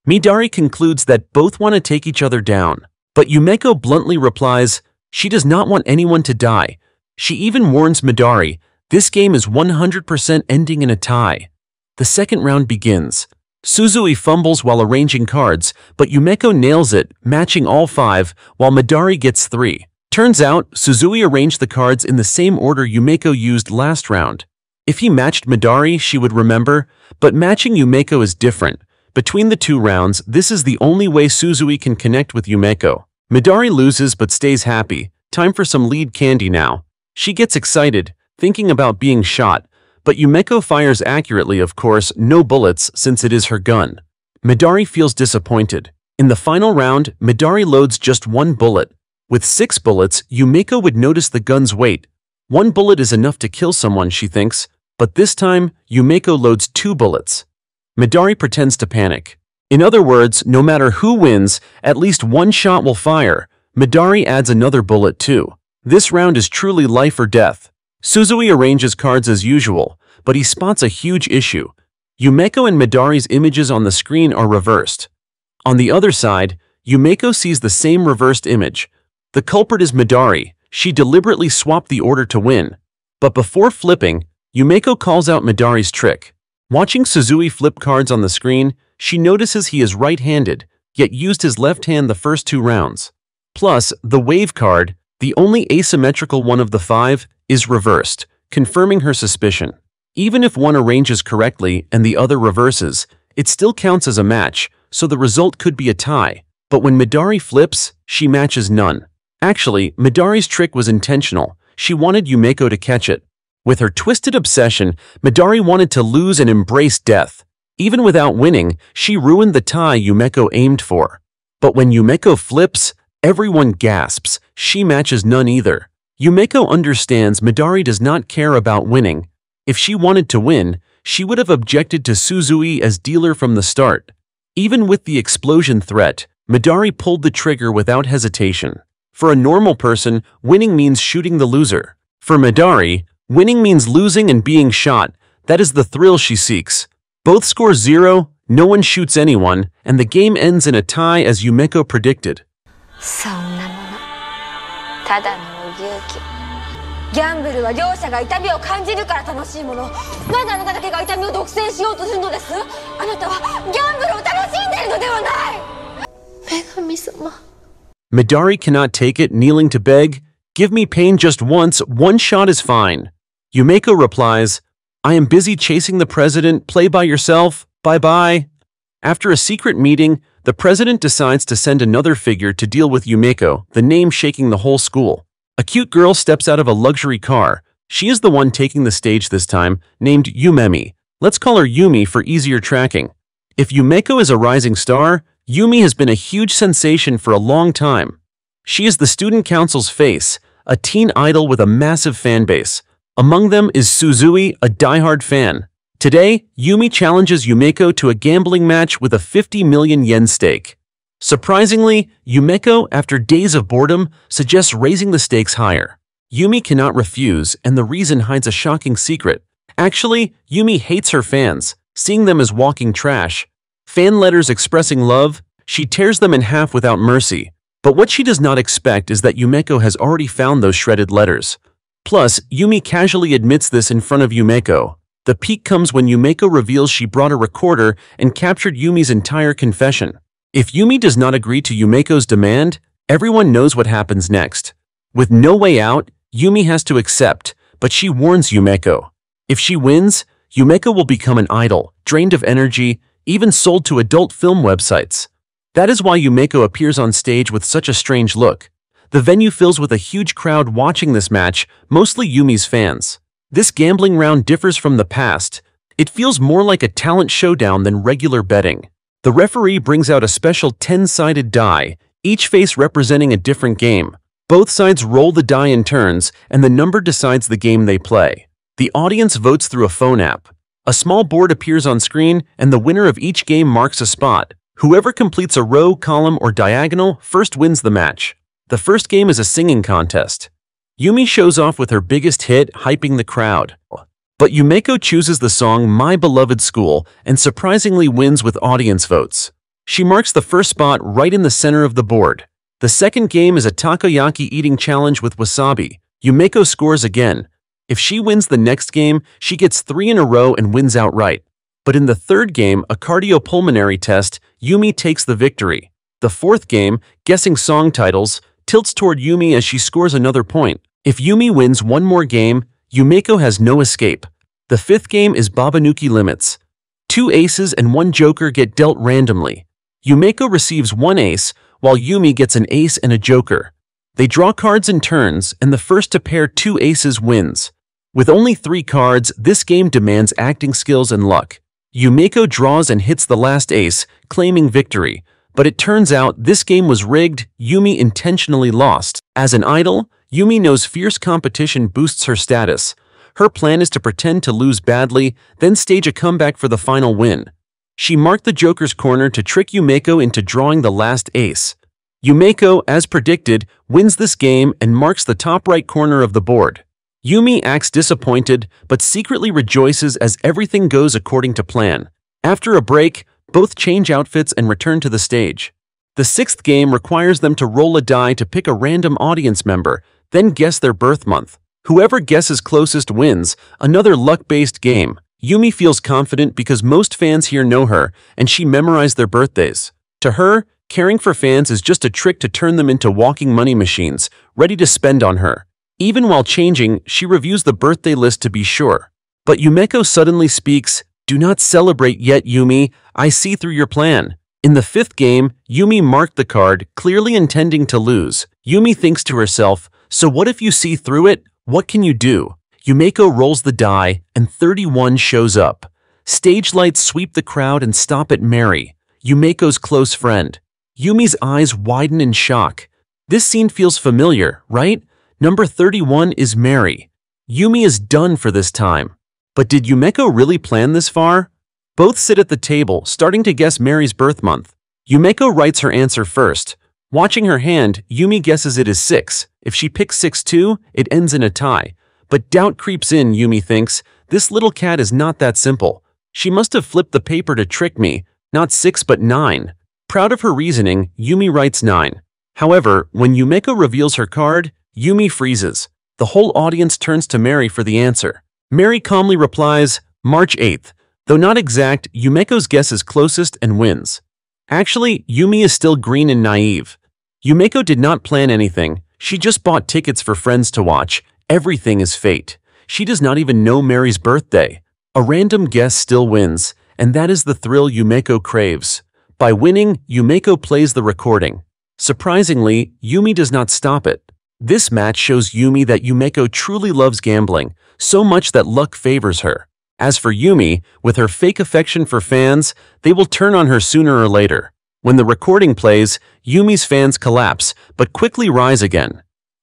Midari concludes that both want to take each other down, but Yumeko bluntly replies she does not want anyone to die. She even warns Midari, this game is 100% ending in a tie. The second round begins. Suzui fumbles while arranging cards, but Yumeko nails it, matching all 5, while Midari gets 3. Turns out, Suzui arranged the cards in the same order Yumeko used last round. If he matched Midari, she would remember, but matching Yumeko is different. Between the 2 rounds, this is the only way Suzui can connect with Yumeko. Midari loses but stays happy. Time for some lead candy now. She gets excited, thinking about being shot, but Yumeko fires accurately, of course, no bullets since it is her gun. Midari feels disappointed. In the final round, Midari loads just 1 bullet. With 6 bullets, Yumeko would notice the gun's weight. 1 bullet is enough to kill someone, she thinks, but this time, Yumeko loads 2 bullets. Midari pretends to panic. In other words, no matter who wins, at least 1 shot will fire. Midari adds another bullet too. This round is truly life or death. Suzui arranges cards as usual, but he spots a huge issue. Yumeko and Midari's images on the screen are reversed. On the other side, Yumeko sees the same reversed image. The culprit is Midari. She deliberately swapped the order to win. But before flipping, Yumeko calls out Midari's trick. Watching Suzui flip cards on the screen, she notices he is right-handed, yet used his left hand the first 2 rounds. Plus, the wave card, the only asymmetrical one of the 5, is reversed, confirming her suspicion. Even if one arranges correctly and the other reverses, it still counts as a match, so the result could be a tie. But when Midari flips, she matches none. Actually, Midari's trick was intentional. She wanted Yumeko to catch it. With her twisted obsession, Midari wanted to lose and embrace death. Even without winning, she ruined the tie Yumeko aimed for. But when Yumeko flips, everyone gasps. She matches none either. Yumeko understands Midari does not care about winning. If she wanted to win, she would have objected to Suzui as dealer from the start. Even with the explosion threat, Midari pulled the trigger without hesitation. For a normal person, winning means shooting the loser. For Midari, winning means losing and being shot. That is the thrill she seeks. Both score 0, no one shoots anyone, and the game ends in a tie as Yumeko predicted. そんなものただのギャンブルは両者が痛みを感じるから楽しいもの。なぜあなただけが痛みを独占しようとするのです？あなたはギャンブルを楽しんでいるのではない。女神様。 Midori cannot take it, kneeling to beg, "Give me pain just once, one shot is fine." Yumeko replies, "I am busy chasing the president, play by yourself, bye-bye." After a secret meeting, the president decides to send another figure to deal with Yumeko, the name shaking the whole school. A cute girl steps out of a luxury car. She is the one taking the stage this time, named Yumemi. Let's call her Yumi for easier tracking. If Yumeko is a rising star, Yumi has been a huge sensation for a long time. She is the student council's face, a teen idol with a massive fan base. Among them is Suzui, a diehard fan. Today, Yumi challenges Yumeko to a gambling match with a 50 million yen stake. Surprisingly, Yumeko, after days of boredom, suggests raising the stakes higher. Yumi cannot refuse, and the reason hides a shocking secret. Actually, Yumi hates her fans, seeing them as walking trash. Fan letters expressing love, she tears them in half without mercy. But what she does not expect is that Yumeko has already found those shredded letters. Plus, Yumi casually admits this in front of Yumeko. The peak comes when Yumeko reveals she brought a recorder and captured Yumi's entire confession. If Yumi does not agree to Yumeko's demand, everyone knows what happens next. With no way out, Yumi has to accept, but she warns Yumeko. If she wins, Yumeko will become an idol, drained of energy, even sold to adult film websites. That is why Yumeko appears on stage with such a strange look. The venue fills with a huge crowd watching this match, mostly Yumi's fans. This gambling round differs from the past. It feels more like a talent showdown than regular betting. The referee brings out a special 10-sided die, each face representing a different game. Both sides roll the die in turns, and the number decides the game they play. The audience votes through a phone app. A small board appears on screen, and the winner of each game marks a spot. Whoever completes a row, column, or diagonal first wins the match. The first game is a singing contest. Yumi shows off with her biggest hit, hyping the crowd. But Yumeko chooses the song My Beloved School and surprisingly wins with audience votes. She marks the first spot right in the center of the board. The second game is a takoyaki eating challenge with wasabi. Yumeko scores again. If she wins the next game, she gets 3 in a row and wins outright. But in the third game, a cardiopulmonary test, Yumi takes the victory. The fourth game, guessing song titles, tilts toward Yumi as she scores another point. If Yumi wins one more game, Yumeko has no escape. The fifth game is Babanuki Limits. 2 aces and 1 joker get dealt randomly. Yumeko receives 1 ace, while Yumi gets an ace and a joker. They draw cards in turns, and the first to pair 2 aces wins. With only 3 cards, this game demands acting skills and luck. Yumeko draws and hits the last ace, claiming victory. But it turns out this game was rigged. Yumi intentionally lost. As an idol, Yumi knows fierce competition boosts her status. Her plan is to pretend to lose badly, then stage a comeback for the final win. She marked the Joker's corner to trick Yumeko into drawing the last ace. Yumeko, as predicted, wins this game and marks the top right corner of the board. Yumi acts disappointed, but secretly rejoices as everything goes according to plan. After a break, both change outfits and return to the stage. The 6th game requires them to roll a die to pick a random audience member, then guess their birth month. Whoever guesses closest wins, another luck-based game. Yumi feels confident because most fans here know her, and she memorized their birthdays. To her, caring for fans is just a trick to turn them into walking money machines, ready to spend on her. Even while changing, she reviews the birthday list to be sure. But Yumeko suddenly speaks, "Do not celebrate yet, Yumi. I see through your plan." In the 5th game, Yumi marked the card, clearly intending to lose. Yumi thinks to herself, "So what if you see through it? What can you do?" Yumeko rolls the die, and 31 shows up. Stage lights sweep the crowd and stop at Mary, Yumeko's close friend. Yumi's eyes widen in shock. This scene feels familiar, right? Number 31 is Mary. Yumi is done for this time. But did Yumeko really plan this far? Both sit at the table, starting to guess Mary's birth month. Yumeko writes her answer first. Watching her hand, Yumi guesses it is 6. If she picks 6 too, it ends in a tie. But doubt creeps in, Yumi thinks. This little cat is not that simple. She must have flipped the paper to trick me. Not 6 but 9. Proud of her reasoning, Yumi writes 9. However, when Yumeko reveals her card, Yumi freezes. The whole audience turns to Mary for the answer. Mary calmly replies, March 8th. Though not exact, Yumeko's guess is closest and wins. Actually, Yumi is still green and naive. Yumeko did not plan anything. She just bought tickets for friends to watch. Everything is fate. She does not even know Mary's birthday. A random guess still wins, and that is the thrill Yumeko craves. By winning, Yumeko plays the recording. Surprisingly, Yumi does not stop it. This match shows Yumi that Yumeko truly loves gambling, so much that luck favors her. As for Yumi, with her fake affection for fans, they will turn on her sooner or later. When the recording plays, Yumi's fans collapse, but quickly rise again.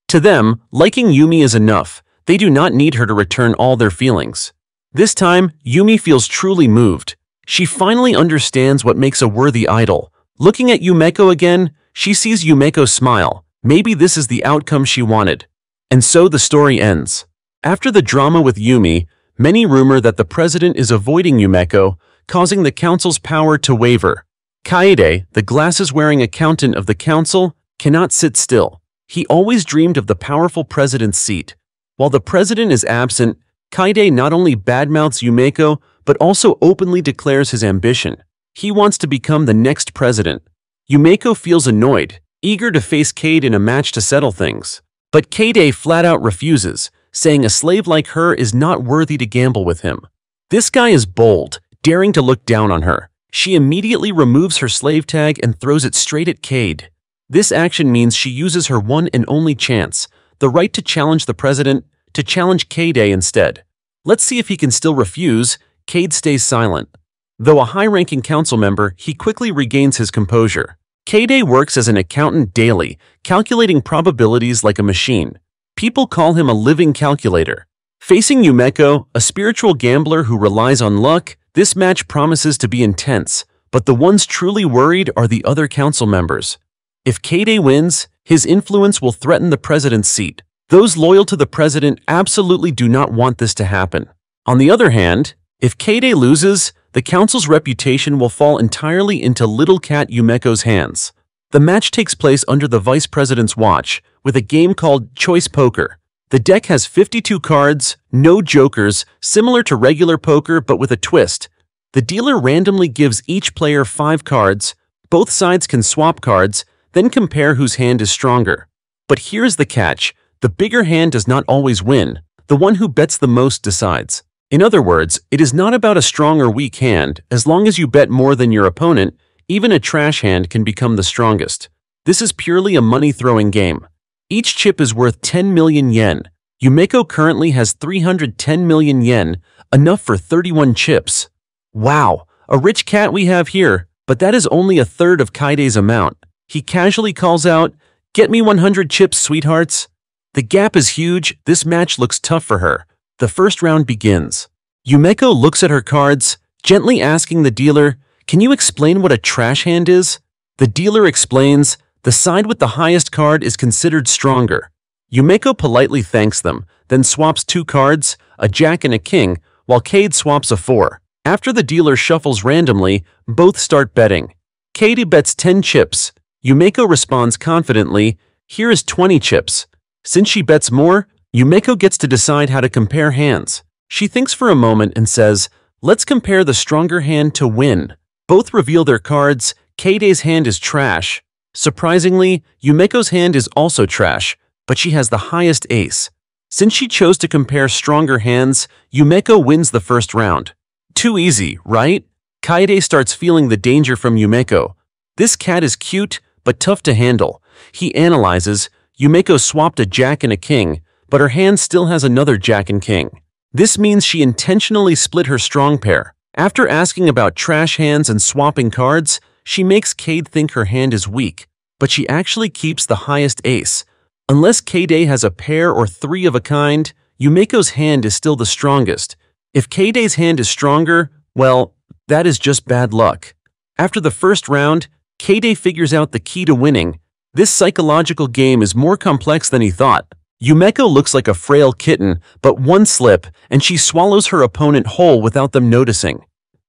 To them, liking Yumi is enough. They do not need her to return all their feelings. This time, Yumi feels truly moved. She finally understands what makes a worthy idol. Looking at Yumeko again, she sees Yumeko smile. Maybe this is the outcome she wanted. And so the story ends. After the drama with Yumi, many rumor that the president is avoiding Yumeko, causing the council's power to waver. Kaede, the glasses-wearing accountant of the council, cannot sit still. He always dreamed of the powerful president's seat. While the president is absent, Kaede not only badmouths Yumeko, but also openly declares his ambition. He wants to become the next president. Yumeko feels annoyed, eager to face Kaede in a match to settle things. But Kaede flat-out refuses, saying a slave like her is not worthy to gamble with him. This guy is bold, daring to look down on her. She immediately removes her slave tag and throws it straight at Kaede. This action means she uses her one and only chance, the right to challenge the president, to challenge Kaede instead. Let's see if he can still refuse. Kaede stays silent. Though a high-ranking council member, he quickly regains his composure. Kaede works as an accountant daily, calculating probabilities like a machine. People call him a living calculator. Facing Yumeko, a spiritual gambler who relies on luck, this match promises to be intense, but the ones truly worried are the other council members. If Kaede wins, his influence will threaten the president's seat. Those loyal to the president absolutely do not want this to happen. On the other hand, if Kaede loses, the council's reputation will fall entirely into little cat Yumeko's hands. The match takes place under the vice president's watch, with a game called Choice Poker. The deck has 52 cards, no jokers, similar to regular poker but with a twist. The dealer randomly gives each player 5 cards. Both sides can swap cards, then compare whose hand is stronger. But here's the catch. The bigger hand does not always win. The one who bets the most decides. In other words, it is not about a strong or weak hand. As long as you bet more than your opponent, even a trash hand can become the strongest. This is purely a money-throwing game. Each chip is worth 10 million yen. Yumeko currently has 310 million yen, enough for 31 chips. Wow, a rich cat we have here, but that is only a third of Kaede's amount. He casually calls out, "Get me 100 chips, sweethearts." The gap is huge. This match looks tough for her. The first round begins. Yumeko looks at her cards, gently asking the dealer, "Can you explain what a trash hand is?" The dealer explains, "The side with the highest card is considered stronger." Yumeko politely thanks them, then swaps 2 cards, a jack and a king, while Kaede swaps a 4. After the dealer shuffles randomly, both start betting. Kaede bets 10 chips. Yumeko responds confidently, "Here is 20 chips." Since she bets more, Yumeko gets to decide how to compare hands. She thinks for a moment and says, "Let's compare the stronger hand to win." Both reveal their cards. Kaede's hand is trash. Surprisingly, Yumeko's hand is also trash, but she has the highest ace. Since she chose to compare stronger hands, Yumeko wins the first round. Too easy, right? Kaede starts feeling the danger from Yumeko. This cat is cute, but tough to handle. He analyzes, Yumeko swapped a jack and a king, but her hand still has another jack and king. This means she intentionally split her strong pair. After asking about trash hands and swapping cards, she makes Kaede think her hand is weak, but she actually keeps the highest ace. Unless Kaede has a pair or 3 of a kind, Yumeko's hand is still the strongest. If Kaede's hand is stronger, well, that is just bad luck. After the first round, Kaede figures out the key to winning. This psychological game is more complex than he thought. Yumeko looks like a frail kitten, but one slip, and she swallows her opponent whole without them noticing.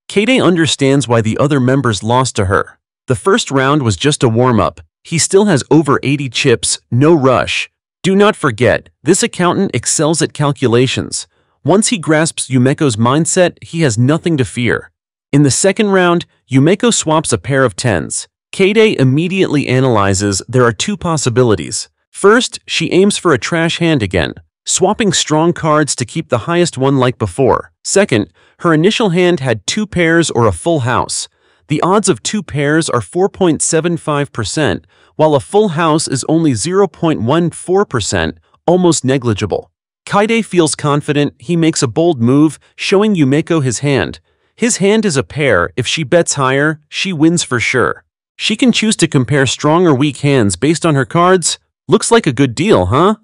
Kaede understands why the other members lost to her. The first round was just a warm-up. He still has over 80 chips, no rush. Do not forget, this accountant excels at calculations. Once he grasps Yumeko's mindset, he has nothing to fear. In the second round, Yumeko swaps a pair of tens. Kade immediately analyzes there are two possibilities. First, she aims for a trash hand again, swapping strong cards to keep the highest one like before. Second, her initial hand had two pairs or a full house. The odds of two pairs are 4.75%, while a full house is only 0.14%, almost negligible. Kade feels confident. He makes a bold move, showing Yumeko his hand. His hand is a pair. If she bets higher, she wins for sure. She can choose to compare strong or weak hands based on her cards. Looks like a good deal, huh?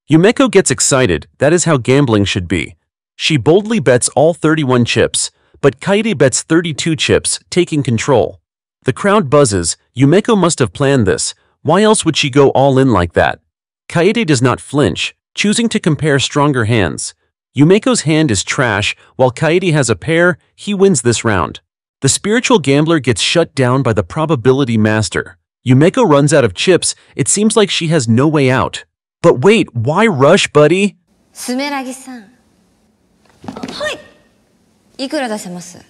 Yumeko gets excited. That is how gambling should be. She boldly bets all 31 chips, but Kaede bets 32 chips, taking control. The crowd buzzes. Yumeko must have planned this. Why else would she go all in like that? Kaede does not flinch, choosing to compare stronger hands. Yumeko's hand is trash, while Kaede has a pair. He wins this round. The spiritual gambler gets shut down by the probability master. Yumeko runs out of chips. It seems like she has no way out. But wait, why rush, buddy? スメラギさん。はい。いくら出せます?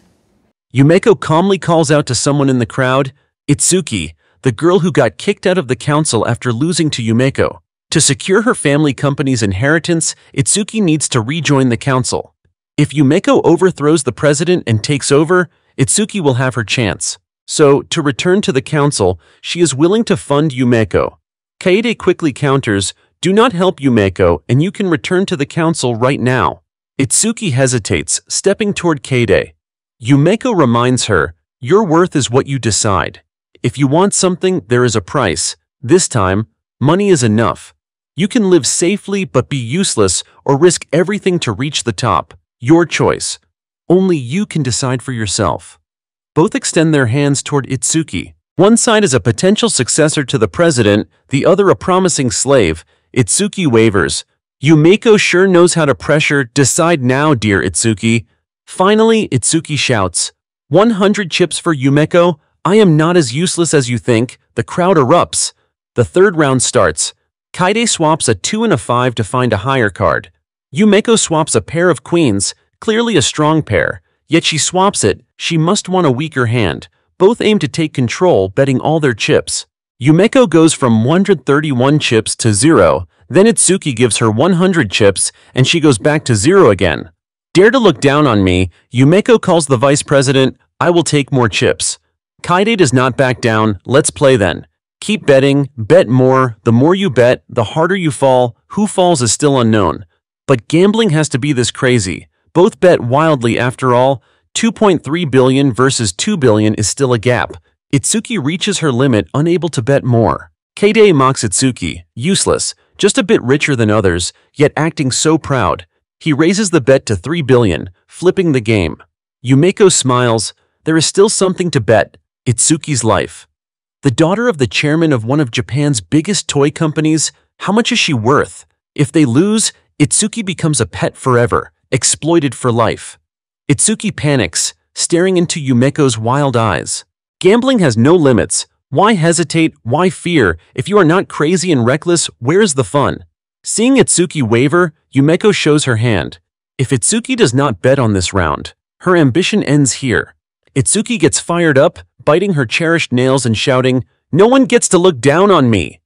Yumeko calmly calls out to someone in the crowd. Itsuki, the girl who got kicked out of the council after losing to Yumeko. To secure her family company's inheritance, Itsuki needs to rejoin the council. If Yumeko overthrows the president and takes over, Itsuki will have her chance. So, to return to the council, she is willing to fund Yumeko. Kaede quickly counters, "Do not help Yumeko, and you can return to the council right now." Itsuki hesitates, stepping toward Kaede. Yumeko reminds her, "Your worth is what you decide. If you want something, there is a price. This time, money is enough. You can live safely but be useless or risk everything to reach the top. Your choice. Only you can decide for yourself." Both extend their hands toward Itsuki. One side is a potential successor to the president, the other a promising slave. Itsuki wavers. Yumeko sure knows how to pressure. "Decide now, dear Itsuki." Finally, Itsuki shouts, 100 chips for Yumeko. "I am not as useless as you think." The crowd erupts. The third round starts. Kaede swaps a 2 and a 5 to find a higher card. Yumeko swaps a pair of queens, clearly a strong pair. Yet she swaps it. She must want a weaker hand. Both aim to take control, betting all their chips. Yumeko goes from 131 chips to 0. Then Itsuki gives her 100 chips, and she goes back to 0 again. "Dare to look down on me," Yumeko calls the vice president. "I will take more chips." Kaede does not back down. "Let's play then. Keep betting, bet more. The more you bet, the harder you fall. Who falls is still unknown. But gambling has to be this crazy. Both bet wildly after all. 2.3 billion versus 2 billion is still a gap. Itsuki reaches her limit, unable to bet more. Kaede mocks Itsuki. Useless, just a bit richer than others, yet acting so proud. He raises the bet to 3 billion, flipping the game. Yumeko smiles. There is still something to bet. Itsuki's life. The daughter of the chairman of one of Japan's biggest toy companies, how much is she worth? If they lose, Itsuki becomes a pet forever, exploited for life. Itsuki panics, staring into Yumeko's wild eyes. Gambling has no limits. Why hesitate? Why fear? If you are not crazy and reckless, where is the fun? Seeing Itsuki waver, Yumeko shows her hand. If Itsuki does not bet on this round, her ambition ends here. Itsuki gets fired up, biting her cherished nails and shouting, "No one gets to look down on me!"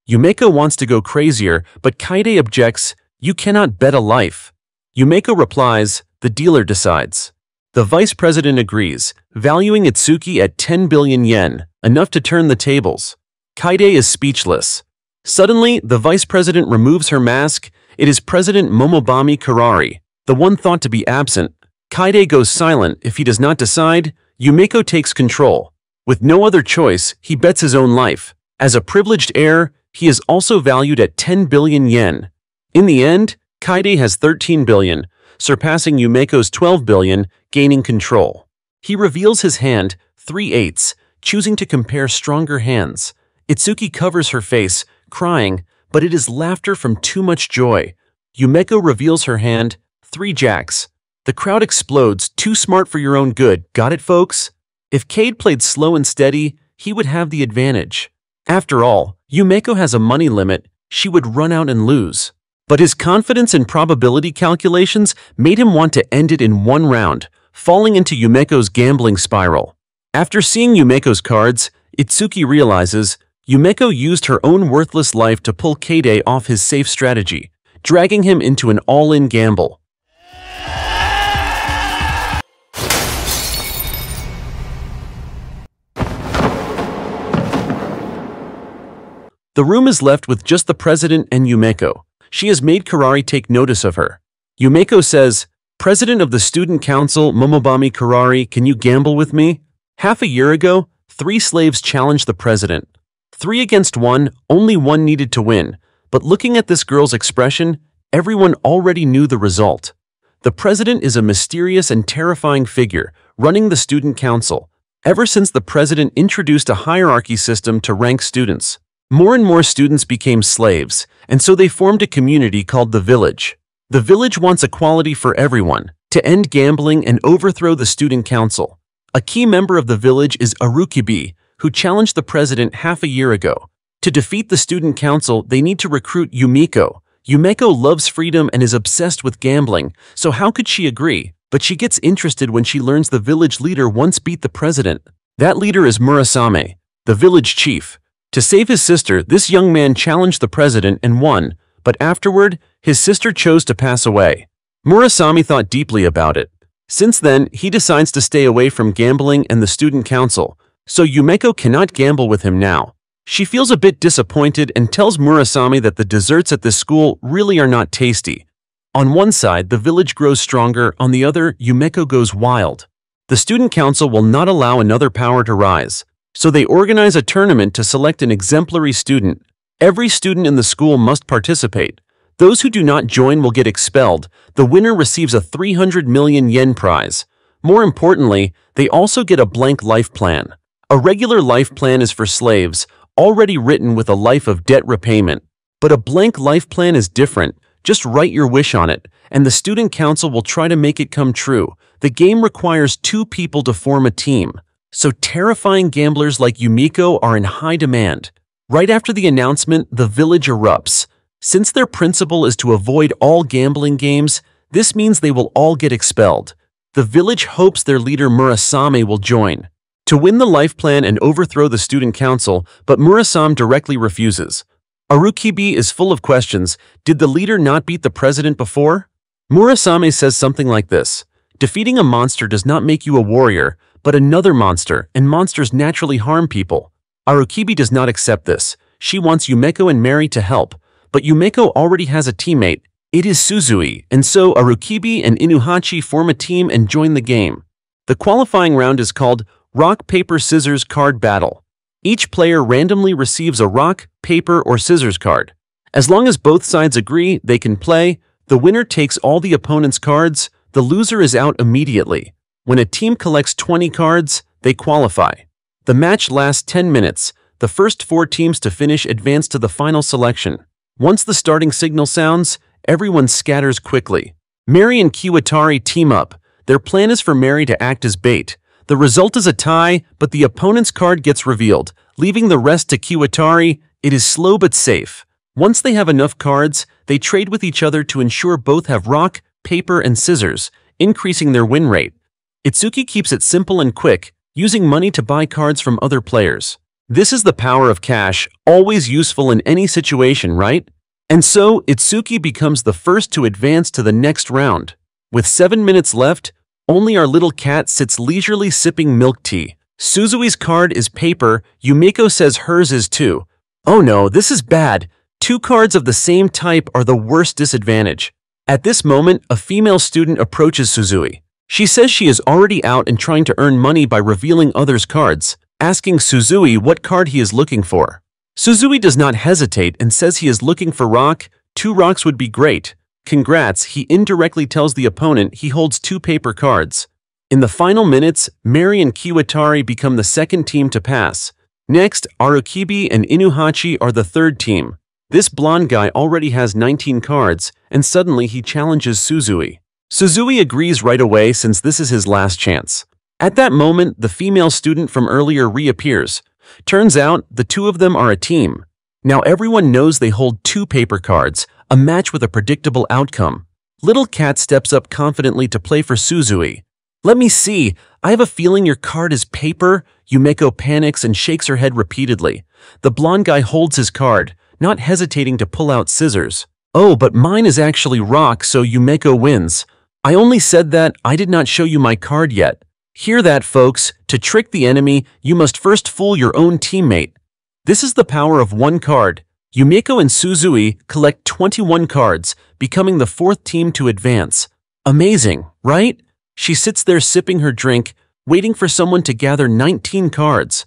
Yumeko wants to go crazier, but Kaede objects, "You cannot bet a life." Yumeko replies, "The dealer decides." The vice president agrees, valuing Itsuki at 10 billion yen, enough to turn the tables. Kaede is speechless. Suddenly, the vice president removes her mask. It is President Momobami Karari, the one thought to be absent. Kaede goes silent. If he does not decide, Yumeko takes control. With no other choice, he bets his own life. As a privileged heir, he is also valued at 10 billion yen. In the end, Kaede has 13 billion, surpassing Yumeko's 12 billion, gaining control. He reveals his hand, 3/8, choosing to compare stronger hands. Itsuki covers her face, crying, but it is laughter from too much joy. Yumeko reveals her hand, 3 jacks. The crowd explodes. "Too smart for your own good." Got it, folks? If Cade played slow and steady, he would have the advantage. After all, Yumeko has a money limit. she would run out and lose. But his confidence and probability calculations made him want to end it in one round, falling into Yumeko's gambling spiral. After seeing Yumeko's cards, Itsuki realizes Yumeko used her own worthless life to pull Kade off his safe strategy, dragging him into an all-in gamble. The room is left with just the president and Yumeko. She has made Karari take notice of her. Yumeko says, "President of the Student Council, Momobami Karari, can you gamble with me?" Half a year ago, 3 slaves challenged the president. 3 against 1, only one needed to win. But looking at this girl's expression, everyone already knew the result. The president is a mysterious and terrifying figure, running the student council. Ever since the president introduced a hierarchy system to rank students, more and more students became slaves, and so they formed a community called the village. The village wants equality for everyone, to end gambling and overthrow the student council. A key member of the village is Arukibi, who challenged the president half a year ago. To defeat the student council, they need to recruit Yumeko. Yumeko loves freedom and is obsessed with gambling, so how could she agree? But she gets interested when she learns the village leader once beat the president. That leader is Murasame, the village chief. To save his sister, this young man challenged the president and won, but afterward, his sister chose to pass away. Murasame thought deeply about it. Since then, he decides to stay away from gambling and the student council, so Yumeko cannot gamble with him now. She feels a bit disappointed and tells Murasame that the desserts at this school really are not tasty. On one side, the village grows stronger, on the other, Yumeko goes wild. The student council will not allow another power to rise, so they organize a tournament to select an exemplary student. Every student in the school must participate. Those who do not join will get expelled. The winner receives a 300 million yen prize. More importantly, they also get a blank life plan. A regular life plan is for slaves, already written with a life of debt repayment. But a blank life plan is different. Just write your wish on it, and the student council will try to make it come true. The game requires 2 people to form a team. So terrifying gamblers like Yumeko are in high demand. Right after the announcement, the village erupts. Since their principle is to avoid all gambling games, this means they will all get expelled. The village hopes their leader Murasame will join to win the life plan and overthrow the student council, but Murasame directly refuses. Arukibi is full of questions. Did the leader not beat the president before? Murasame says something like this: "Defeating a monster does not make you a warrior, but another monster, and monsters naturally harm people." Arukibi does not accept this. She wants Yumeko and Mary to help, but Yumeko already has a teammate. It is Suzui, and so Arukibi and Inuhachi form a team and join the game. The qualifying round is called Rock, Paper, Scissors Card Battle. Each player randomly receives a rock, paper, or scissors card. As long as both sides agree they can play, the winner takes all the opponent's cards, the loser is out immediately. When a team collects 20 cards, they qualify. The match lasts 10 minutes. The first 4 teams to finish advance to the final selection. Once the starting signal sounds, everyone scatters quickly. Mary and Kiwatari team up. Their plan is for Mary to act as bait. The result is a tie, but the opponent's card gets revealed, leaving the rest to Kiwatari. It is slow but safe. Once they have enough cards, they trade with each other to ensure both have rock, paper, and scissors, increasing their win rate. Itsuki keeps it simple and quick, using money to buy cards from other players. This is the power of cash, always useful in any situation, right? And so, Itsuki becomes the first to advance to the next round. With 7 minutes left, only our little cat sits leisurely sipping milk tea. Suzui's card is paper. Yumeko says hers is too. Oh no, this is bad. 2 cards of the same type are the worst disadvantage. At this moment, a female student approaches Suzui. She says she is already out and trying to earn money by revealing others' cards, asking Suzui what card he is looking for. Suzui does not hesitate and says he is looking for rock. 2 rocks would be great. Congrats, he indirectly tells the opponent he holds 2 paper cards. In the final minutes, Mary and Kiwatari become the second team to pass. Next, Arukibi and Inuhachi are the third team. This blonde guy already has 19 cards, and suddenly he challenges Suzui. Suzui agrees right away since this is his last chance. At that moment, the female student from earlier reappears. Turns out, the 2 of them are a team. Now everyone knows they hold 2 paper cards, a match with a predictable outcome. Little Cat steps up confidently to play for Suzui. "Let me see, I have a feeling your card is paper." Yumeko panics and shakes her head repeatedly. The blonde guy holds his card, not hesitating to pull out scissors. "Oh, but mine is actually rock, so Yumeko wins." "I only said that, I did not show you my card yet." Hear that, folks? To trick the enemy, you must first fool your own teammate. This is the power of one card. Yumeko and Suzui collect 21 cards, becoming the 4th team to advance. Amazing, right? She sits there sipping her drink, waiting for someone to gather 19 cards.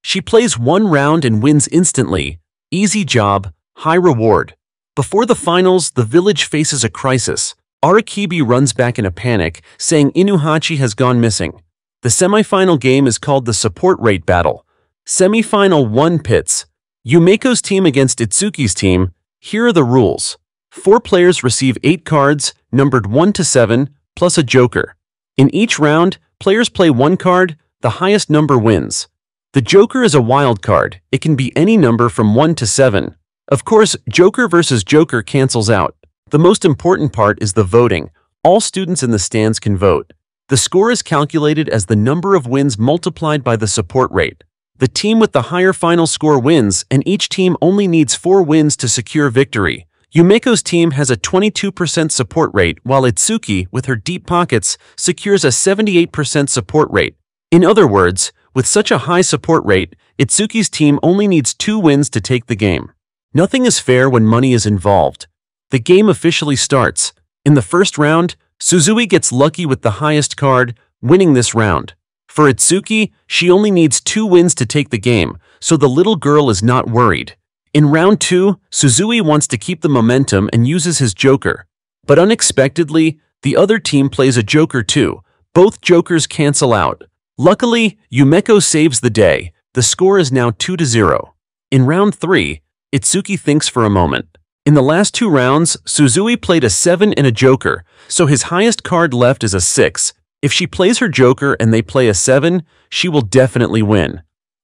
She plays 1 round and wins instantly. Easy job, high reward. Before the finals, the village faces a crisis. Arakibi runs back in a panic, saying Inuhachi has gone missing. The semifinal game is called the support rate battle. Semifinal 1 pits. Yumeko's team against Itsuki's team. Here are the rules. 4 players receive 8 cards, numbered 1 to 7, plus a joker. In each round, players play 1 card, the highest number wins. The joker is a wild card. It can be any number from 1 to 7. Of course, joker versus joker cancels out. The most important part is the voting. All students in the stands can vote. The score is calculated as the number of wins multiplied by the support rate. The team with the higher final score wins, and each team only needs 4 wins to secure victory. Yumeko's team has a 22% support rate, while Itsuki, with her deep pockets, secures a 78% support rate. In other words, with such a high support rate, Itsuki's team only needs 2 wins to take the game. Nothing is fair when money is involved. The game officially starts. In the first round, Suzui gets lucky with the highest card, winning this round. For Itsuki, she only needs 2 wins to take the game, so the little girl is not worried. In round 2, Suzui wants to keep the momentum and uses his joker. But unexpectedly, the other team plays a joker too. Both jokers cancel out. Luckily, Yumeko saves the day. The score is now 2-0. In round 3, Itsuki thinks for a moment. In the last 2 rounds, Suzui played a 7 and a joker, so his highest card left is a 6. If she plays her joker and they play a 7, she will definitely win.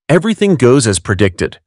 Everything goes as predicted.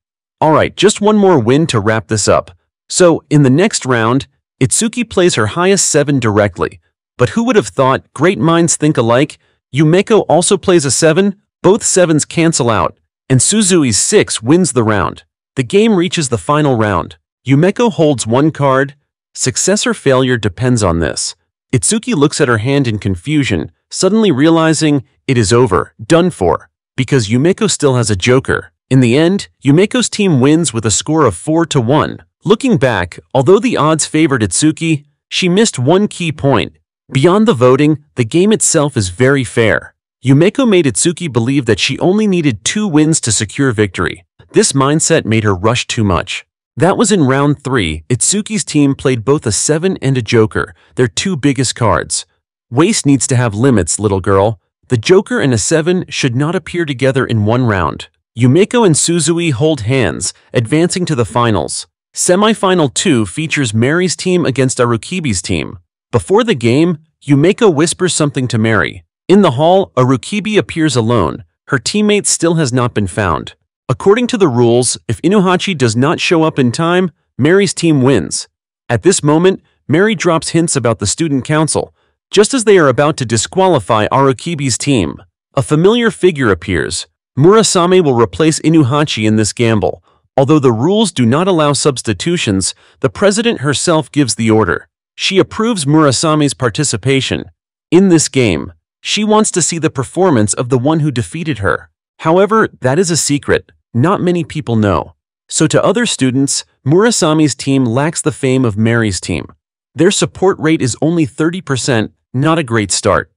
Alright, just one more win to wrap this up. So, in the next round, Itsuki plays her highest 7 directly. But who would have thought great minds think alike? Yumeko also plays a 7, both 7s cancel out, and Suzui's 6 wins the round. The game reaches the final round. Yumeko holds 1 card. Success or failure depends on this. Itsuki looks at her hand in confusion, suddenly realizing it is over, done for, because Yumeko still has a joker. In the end, Yumeko's team wins with a score of 4-1. Looking back, although the odds favored Itsuki, she missed one key point. Beyond the voting, the game itself is very fair. Yumeko made Itsuki believe that she only needed 2 wins to secure victory. This mindset made her rush too much. That was in round 3. Itsuki's team played both a 7 and a joker, their 2 biggest cards. Waste needs to have limits, little girl. The joker and a 7 should not appear together in one round. Yumeko and Suzui hold hands, advancing to the finals. Semifinal 2 features Mary's team against Arukibi's team. Before the game, Yumeko whispers something to Mary. In the hall, Arukibi appears alone. Her teammate still has not been found. According to the rules, if Inuhachi does not show up in time, Mary's team wins. At this moment, Mary drops hints about the student council, just as they are about to disqualify Arukibi's team. A familiar figure appears. Murasame will replace Inuhachi in this gamble. Although the rules do not allow substitutions, the president herself gives the order. She approves Murasame's participation. In this game, she wants to see the performance of the one who defeated her. However, that is a secret. Not many people know. So to other students, Murasame's team lacks the fame of Mary's team. Their support rate is only 30%, not a great start.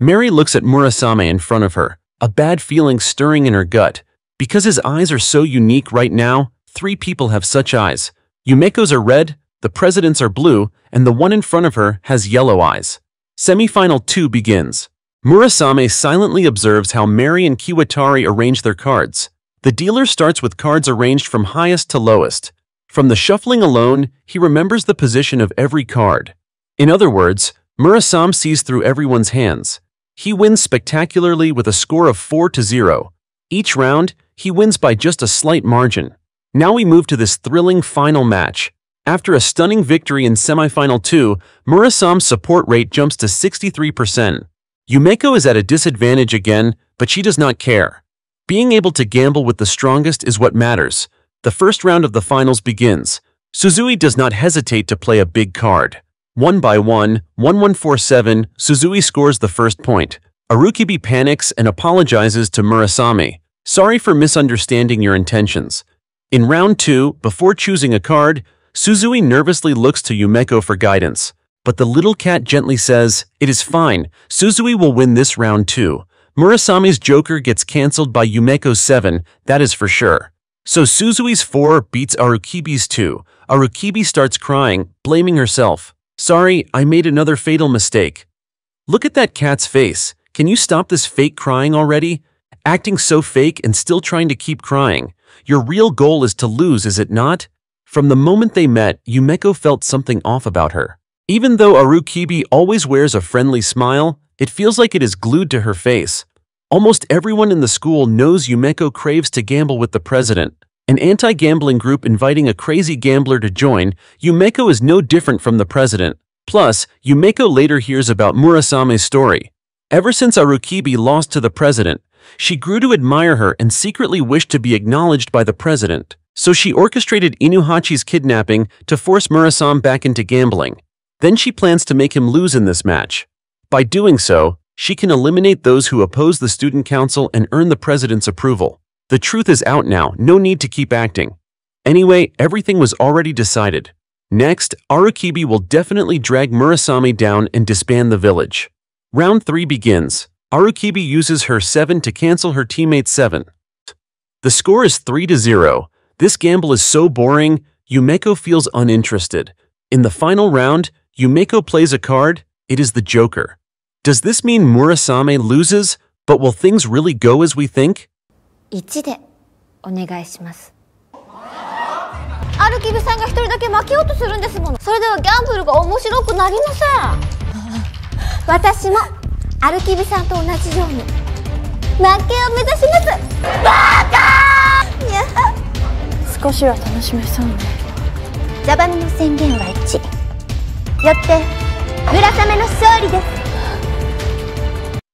Mary looks at Murasame in front of her, a bad feeling stirring in her gut. Because his eyes are so unique right now, 3 people have such eyes. Yumeko's are red, the president's are blue, and the one in front of her has yellow eyes. Semifinal 2 begins. Murasame silently observes how Mary and Kiwatari arrange their cards. The dealer starts with cards arranged from highest to lowest. From the shuffling alone, he remembers the position of every card. In other words, Murasame sees through everyone's hands. He wins spectacularly with a score of 4-0. Each round, he wins by just a slight margin. Now we move to this thrilling final match. After a stunning victory in semifinal 2, Murasame's support rate jumps to 63%. Yumeko is at a disadvantage again, but she does not care. Being able to gamble with the strongest is what matters. The first round of the finals begins. Suzui does not hesitate to play a big card. 1 by 1, 1147, Suzui scores the first point. Arukibi panics and apologizes to Murasame. Sorry for misunderstanding your intentions. In round 2, before choosing a card, Suzui nervously looks to Yumeko for guidance. But the little cat gently says, "It is fine, Suzui will win this round too." Murasame's joker gets cancelled by Yumeko's 7, that is for sure. So Suzui's 4 beats Arukibi's 2. Arukibi starts crying, blaming herself. "Sorry, I made another fatal mistake." Look at that cat's face. Can you stop this fake crying already? Acting so fake and still trying to keep crying. Your real goal is to lose, is it not? From the moment they met, Yumeko felt something off about her. Even though Arukibi always wears a friendly smile, it feels like it is glued to her face. Almost everyone in the school knows Yumeko craves to gamble with the president. An anti-gambling group inviting a crazy gambler to join, Yumeko is no different from the president. Plus, Yumeko later hears about Murasame's story. Ever since Arukibi lost to the president, she grew to admire her and secretly wished to be acknowledged by the president. So she orchestrated Inuhachi's kidnapping to force Murasame back into gambling. Then she plans to make him lose in this match. By doing so, she can eliminate those who oppose the student council and earn the president's approval. The truth is out now, no need to keep acting. Anyway, everything was already decided. Next, Arukibi will definitely drag Murasame down and disband the village. Round 3 begins. Arukibi uses her 7 to cancel her teammate's 7. The score is 3-0. This gamble is so boring, Yumeko feels uninterested. In the final round, Yumeko plays a card. It is the Joker. Does this mean Murasame loses? But will things really go as we think? 1でお願いします。アルキビさんが一人だけ負けようとするんですもの。それではギャンブルが面白くなりません。私もアルキビさんと同じように負けを目指します。バカー！いや、少しは楽しめそうね。ジャバミの宣言は1。よって村雨の勝利です。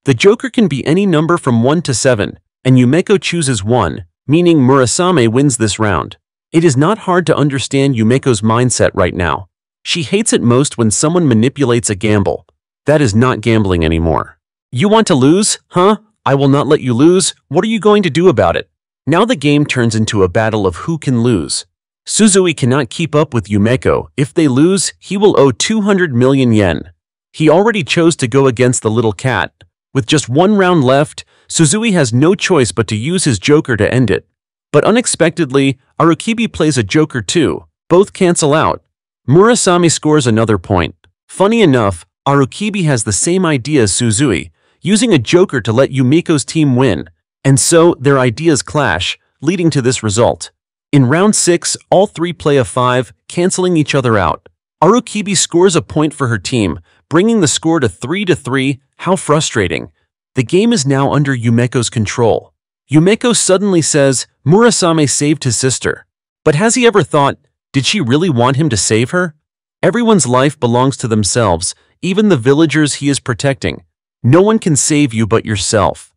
The Joker can be any number from 1 to 7, and Yumeko chooses 1, meaning Murasame wins this round. It is not hard to understand Yumeko's mindset right now. She hates it most when someone manipulates a gamble. That is not gambling anymore. You want to lose? Huh? I will not let you lose. What are you going to do about it? Now the game turns into a battle of who can lose. Suzui cannot keep up with Yumeko. If they lose, he will owe 200 million yen. He already chose to go against the little cat. With just 1 round left, Suzui has no choice but to use his joker to end it. But unexpectedly, Arukibi plays a joker too. Both cancel out. Murasame scores another point. Funny enough, Arukibi has the same idea as Suzui, using a joker to let Yumeko's team win. And so, their ideas clash, leading to this result. In round 6, all 3 play a 5, canceling each other out. Arukibi scores a point for her team, bringing the score to 3-3. How frustrating. The game is now under Yumeko's control. Yumeko suddenly says, Murasame saved his sister. But has he ever thought, did she really want him to save her? Everyone's life belongs to themselves, even the villagers he is protecting. No one can save you but yourself.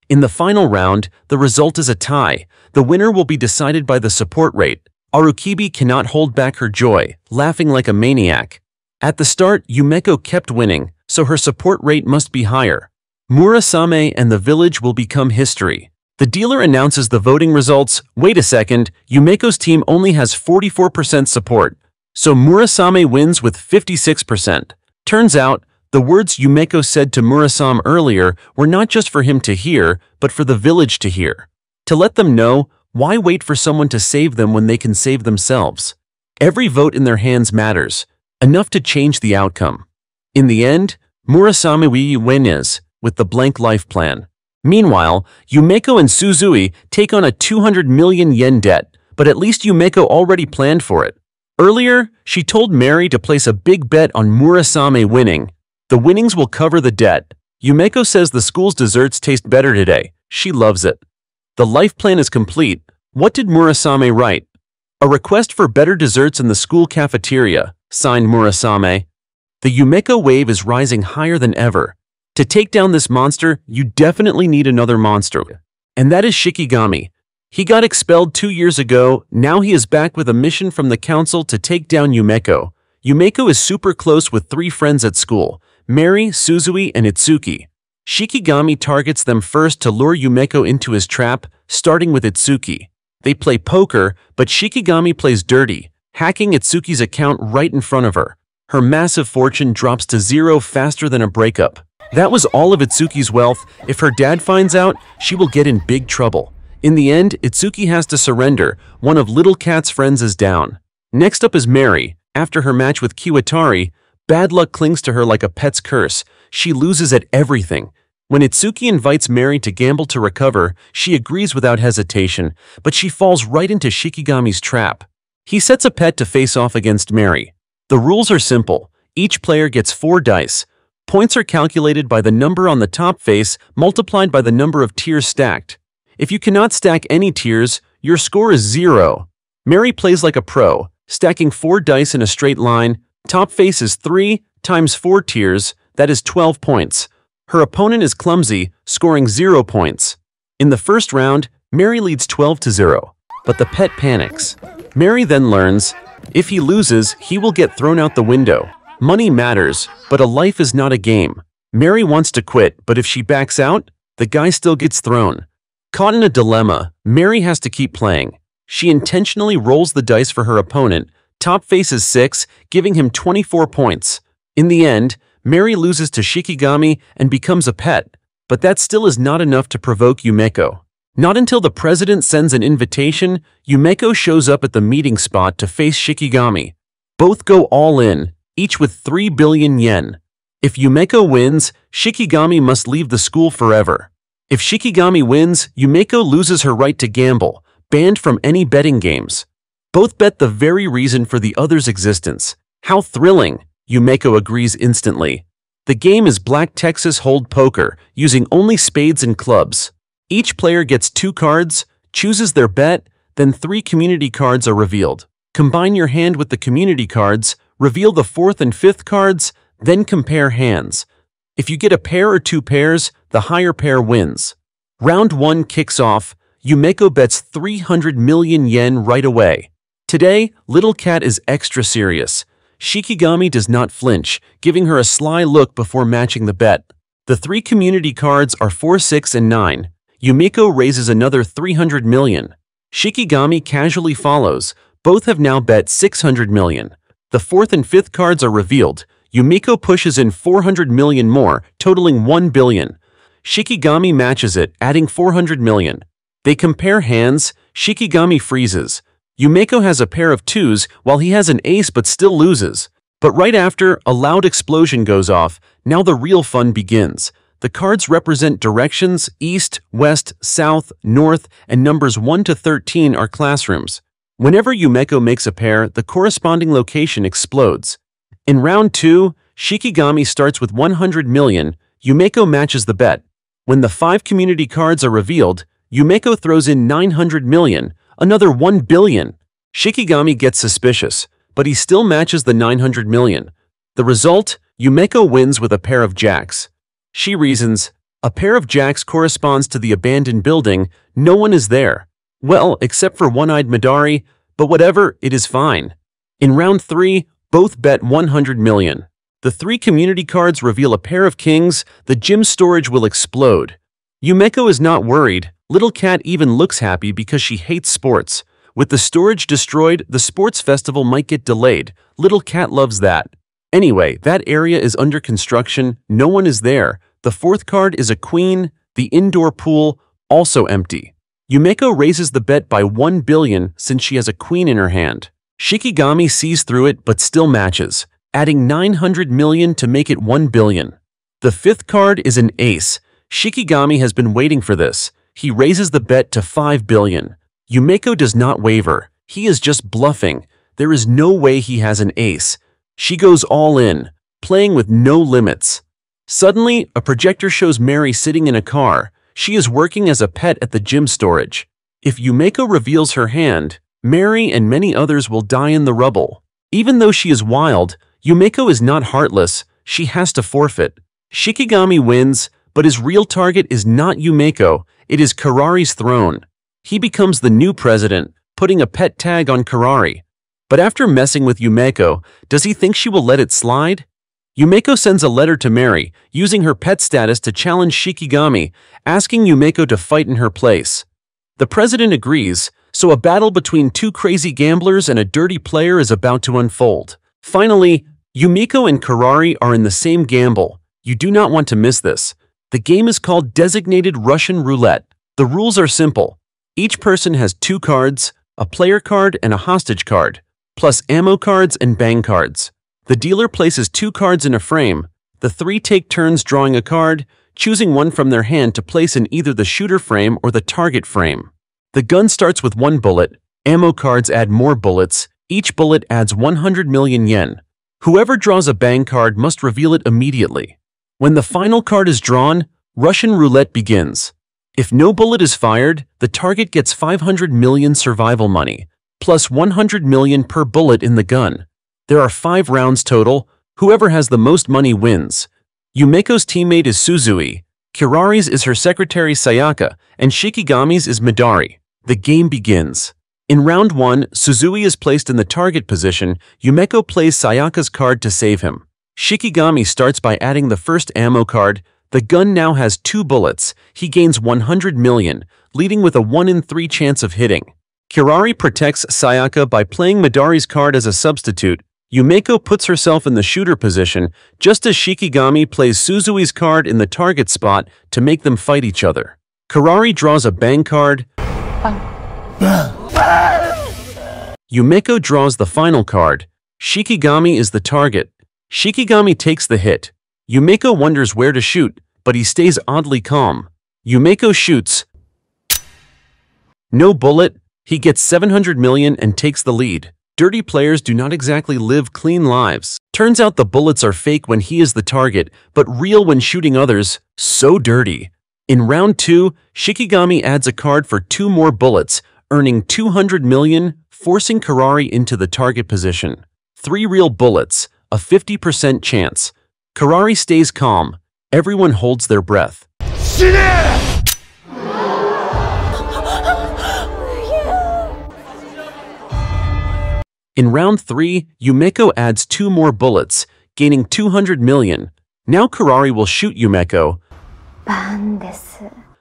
In the final round, the result is a tie. The winner will be decided by the support rate. Arukibi cannot hold back her joy, laughing like a maniac. At the start, Yumeko kept winning, so her support rate must be higher. Murasame and the village will become history. The dealer announces the voting results. Wait a second, Yumeko's team only has 44% support, so Murasame wins with 56%. Turns out, the words Yumeko said to Murasame earlier were not just for him to hear, but for the village to hear. To let them know, why wait for someone to save them when they can save themselves? Every vote in their hands matters, enough to change the outcome. In the end, Murasame wins with the blank life plan. Meanwhile, Yumeko and Suzui take on a 200 million yen debt, but at least Yumeko already planned for it. Earlier, she told Mary to place a big bet on Murasame winning. The winnings will cover the debt. Yumeko says the school's desserts taste better today. She loves it. The life plan is complete. What did Murasame write? A request for better desserts in the school cafeteria, signed Murasame. The Yumeko wave is rising higher than ever. To take down this monster, you definitely need another monster. And that is Shikigami. He got expelled 2 years ago, now he is back with a mission from the council to take down Yumeko. Yumeko is super close with 3 friends at school, Mary, Suzui, and Itsuki. Shikigami targets them first to lure Yumeko into his trap, starting with Itsuki. They play poker, but Shikigami plays dirty, hacking Itsuki's account right in front of her. Her massive fortune drops to 0 faster than a breakup. That was all of Itsuki's wealth. If her dad finds out, she will get in big trouble. In the end, Itsuki has to surrender. One of Little Cat's friends is down. Next up is Mary. After her match with Kiwatari, bad luck clings to her like a pet's curse. She loses at everything. When Itsuki invites Mary to gamble to recover, she agrees without hesitation, but she falls right into Shikigami's trap. He sets a pet to face off against Mary. The rules are simple. Each player gets 4 dice. Points are calculated by the number on the top face multiplied by the number of tiers stacked. If you cannot stack any tiers, your score is 0. Mary plays like a pro, stacking 4 dice in a straight line. Top face is 3 times 4 tiers, that is 12 points. Her opponent is clumsy, scoring 0 points. In the first round, Mary leads 12-0, but the pet panics. Mary then learns, if he loses, he will get thrown out the window. Money matters, but a life is not a game. Mary wants to quit, but if she backs out, the guy still gets thrown. Caught in a dilemma, Mary has to keep playing. She intentionally rolls the dice for her opponent. Top face is 6, giving him 24 points. In the end, Mary loses to Shikigami and becomes a pet, but that still is not enough to provoke Yumeko. Not until the president sends an invitation, Yumeko shows up at the meeting spot to face Shikigami. Both go all in, each with 3 billion yen. If Yumeko wins, Shikigami must leave the school forever. If Shikigami wins, Yumeko loses her right to gamble, banned from any betting games. Both bet the very reason for the other's existence. How thrilling! Yumeko agrees instantly. The game is Black Texas Hold Poker, using only spades and clubs. Each player gets 2 cards, chooses their bet, then 3 community cards are revealed. Combine your hand with the community cards, reveal the 4th and 5th cards, then compare hands. If you get a pair or 2 pairs, the higher pair wins. Round 1 kicks off. Yumeko bets 300 million yen right away. Today, Little Cat is extra serious. Shikigami does not flinch, giving her a sly look before matching the bet. The 3 community cards are 4, 6, and 9. Yumeko raises another 300 million. Shikigami casually follows. Both have now bet 600 million. The 4th and 5th cards are revealed. Yumeko pushes in 400 million more, totaling 1 billion. Shikigami matches it, adding 400 million. They compare hands. Shikigami freezes. Yumeko has a pair of 2s while he has an ace but still loses. But right after, a loud explosion goes off. Now the real fun begins. The cards represent directions: east, west, south, north, and numbers 1 to 13 are classrooms. Whenever Yumeko makes a pair, the corresponding location explodes. In round 2, Shikigami starts with 100 million. Yumeko matches the bet. When the 5 community cards are revealed, Yumeko throws in 900 million, another 1 billion. Shikigami gets suspicious, but he still matches the 900 million. The result? Yumeko wins with a pair of jacks. She reasons, a pair of jacks corresponds to the abandoned building. No one is there. Well, except for one-eyed Midari, but whatever, it is fine. In round 3, both bet 100 million. The 3 community cards reveal a pair of kings. The gym storage will explode. Yumeko is not worried. Little Cat even looks happy because she hates sports. With the storage destroyed, the sports festival might get delayed. Little Cat loves that. Anyway, that area is under construction. No one is there. The 4th card is a queen. The indoor pool, also empty. Yumeko raises the bet by 1 billion since she has a queen in her hand. Shikigami sees through it but still matches, adding 900 million to make it 1 billion. The fifth card is an ace. Shikigami has been waiting for this. He raises the bet to 5 billion. Yumeko does not waver. He is just bluffing. There is no way he has an ace. She goes all in, playing with no limits. Suddenly, a projector shows Mary sitting in a car. She is working as a pet at the gym storage. If Yumeko reveals her hand, Mary and many others will die in the rubble. Even though she is wild, Yumeko is not heartless. She has to forfeit. Shikigami wins, but his real target is not Yumeko. It is Karari's throne. He becomes the new president, putting a pet tag on Karari. But after messing with Yumeko, does he think she will let it slide? Yumeko sends a letter to Mary, using her pet status to challenge Shikigami, asking Yumeko to fight in her place. The president agrees, so a battle between two crazy gamblers and a dirty player is about to unfold. Finally, Yumeko and Karari are in the same gamble. You do not want to miss this. The game is called Designated Russian Roulette. The rules are simple. Each person has 2 cards, a player card and a hostage card, plus ammo cards and bang cards. The dealer places 2 cards in a frame. The 3 take turns drawing a card, choosing one from their hand to place in either the shooter frame or the target frame. The gun starts with 1 bullet. Ammo cards add more bullets. Each bullet adds 100 million yen. Whoever draws a bang card must reveal it immediately. When the final card is drawn, Russian roulette begins. If no bullet is fired, the target gets 500 million survival money, plus 100 million per bullet in the gun. There are 5 rounds total. Whoever has the most money wins. Yumeko's teammate is Suzui, Kirari's is her secretary Sayaka, and Shikigami's is Midari. The game begins. In round 1, Suzui is placed in the target position. Yumeko plays Sayaka's card to save him. Shikigami starts by adding the first ammo card. The gun now has 2 bullets. He gains 100 million, leading with a 1 in 3 chance of hitting. Kirari protects Sayaka by playing Midari's card as a substitute. Yumeko puts herself in the shooter position, just as Shikigami plays Suzui's card in the target spot to make them fight each other. Karari draws a bang card. Yumeko draws the final card. Shikigami is the target. Shikigami takes the hit. Yumeko wonders where to shoot, but he stays oddly calm. Yumeko shoots. No bullet. He gets 700 million and takes the lead. Dirty players do not exactly live clean lives. Turns out the bullets are fake when he is the target, but real when shooting others. So dirty. In round 2, Shikigami adds a card for 2 more bullets, earning 200 million, forcing Karari into the target position. 3 real bullets, a 50% chance. Karari stays calm. Everyone holds their breath. In round 3, Yumeko adds 2 more bullets, gaining 200 million. Now Karari will shoot Yumeko,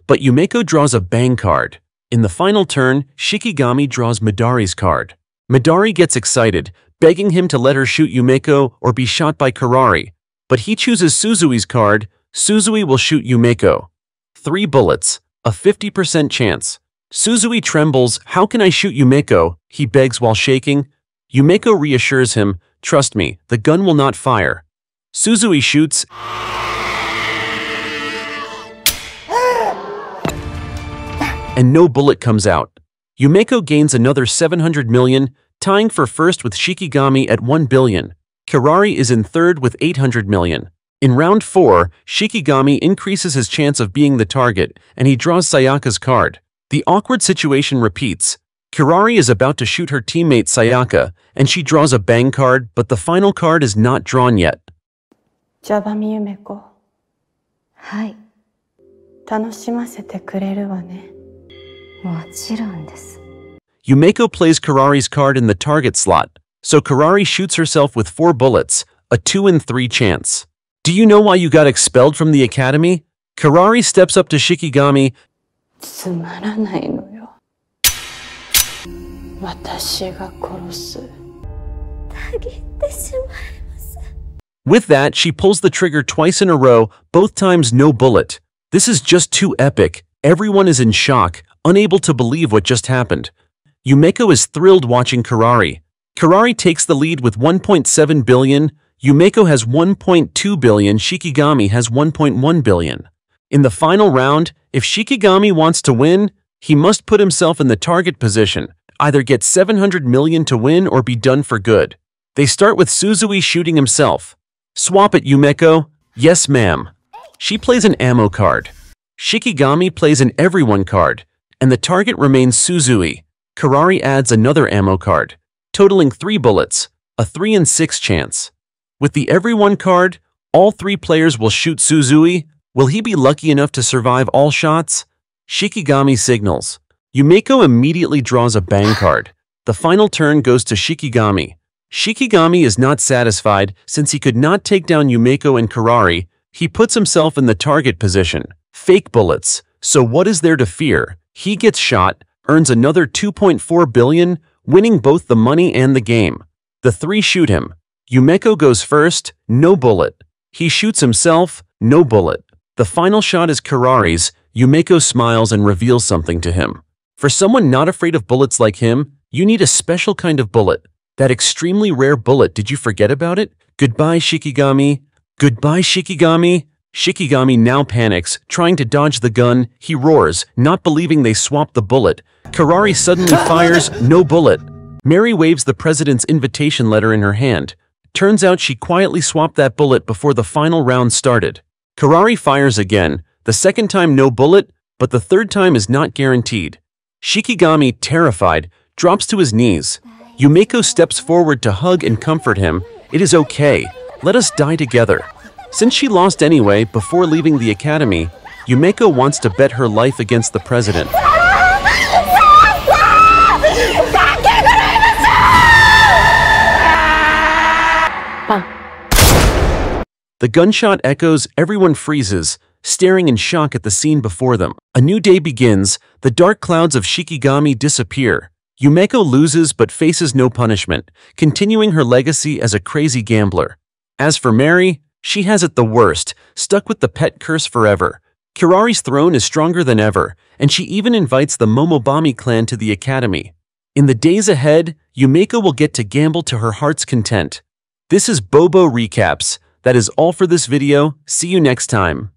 but Yumeko draws a bang card. In the final turn, Shikigami draws Midari's card. Midari gets excited, begging him to let her shoot Yumeko or be shot by Karari. But he chooses Suzui's card. Suzui will shoot Yumeko. 3 bullets, a 50% chance. Suzui trembles. How can I shoot Yumeko? He begs while shaking. Yumeko reassures him, trust me, the gun will not fire. Suzui shoots, and no bullet comes out. Yumeko gains another 700 million, tying for first with Shikigami at 1 billion. Karari is in third with 800 million. In round 4, Shikigami increases his chance of being the target, and he draws Sayaka's card. The awkward situation repeats. Karari is about to shoot her teammate Sayaka, and she draws a bang card, but the final card is not drawn yet. Jabami Yumeko. はい。楽しませてくれるわね。もちろんです。Yumeko plays Karari's card in the target slot, so Karari shoots herself with 4 bullets, a 2 in 3 chance. Do you know why you got expelled from the academy? Karari steps up to Shikigami. つまらないのよ。私が殺す。たぎってしまいます。 With that, she pulls the trigger twice in a row, both times no bullet. This is just too epic. Everyone is in shock, unable to believe what just happened. Yumeko is thrilled watching Karari. Karari takes the lead with 1.7 billion. Yumeko has 1.2 billion, Shikigami has 1.1 billion. In the final round, if Shikigami wants to win, he must put himself in the target position, either get 700 million to win or be done for good. They start with Suzui shooting himself. Swap it, Yumeko. Yes, ma'am. She plays an ammo card. Shikigami plays an everyone card, and the target remains Suzui. Karari adds another ammo card, totaling 3 bullets, a 3 in 6 chance. With the everyone card, all 3 players will shoot Suzui. Will he be lucky enough to survive all shots? Shikigami signals. Yumeko immediately draws a bang card. The final turn goes to Shikigami. Shikigami is not satisfied since he could not take down Yumeko and Karari. He puts himself in the target position. Fake bullets. So what is there to fear? He gets shot, earns another 2.4 billion, winning both the money and the game. The 3 shoot him. Yumeko goes first, no bullet. He shoots himself, no bullet. The final shot is Karari's. Yumeko smiles and reveals something to him. For someone not afraid of bullets like him, you need a special kind of bullet. That extremely rare bullet, did you forget about it? Goodbye, Shikigami. Goodbye, Shikigami. Shikigami now panics, trying to dodge the gun. He roars, not believing they swapped the bullet. Karari suddenly fires, no bullet. Mary waves the president's invitation letter in her hand. Turns out she quietly swapped that bullet before the final round started. Karari fires again. The second time no bullet, but the third time is not guaranteed. Shikigami, terrified, drops to his knees. Yumeko steps forward to hug and comfort him. It is okay. Let us die together. Since she lost anyway before leaving the academy, Yumeko wants to bet her life against the president. The gunshot echoes, everyone freezes, staring in shock at the scene before them. A new day begins, the dark clouds of Shikigami disappear. Yumeko loses but faces no punishment, continuing her legacy as a crazy gambler. As for Mary, she has it the worst, stuck with the pet curse forever. Kirari's throne is stronger than ever, and she even invites the Momobami clan to the academy. In the days ahead, Yumeko will get to gamble to her heart's content. This is Bobo Recaps. That is all for this video. See you next time.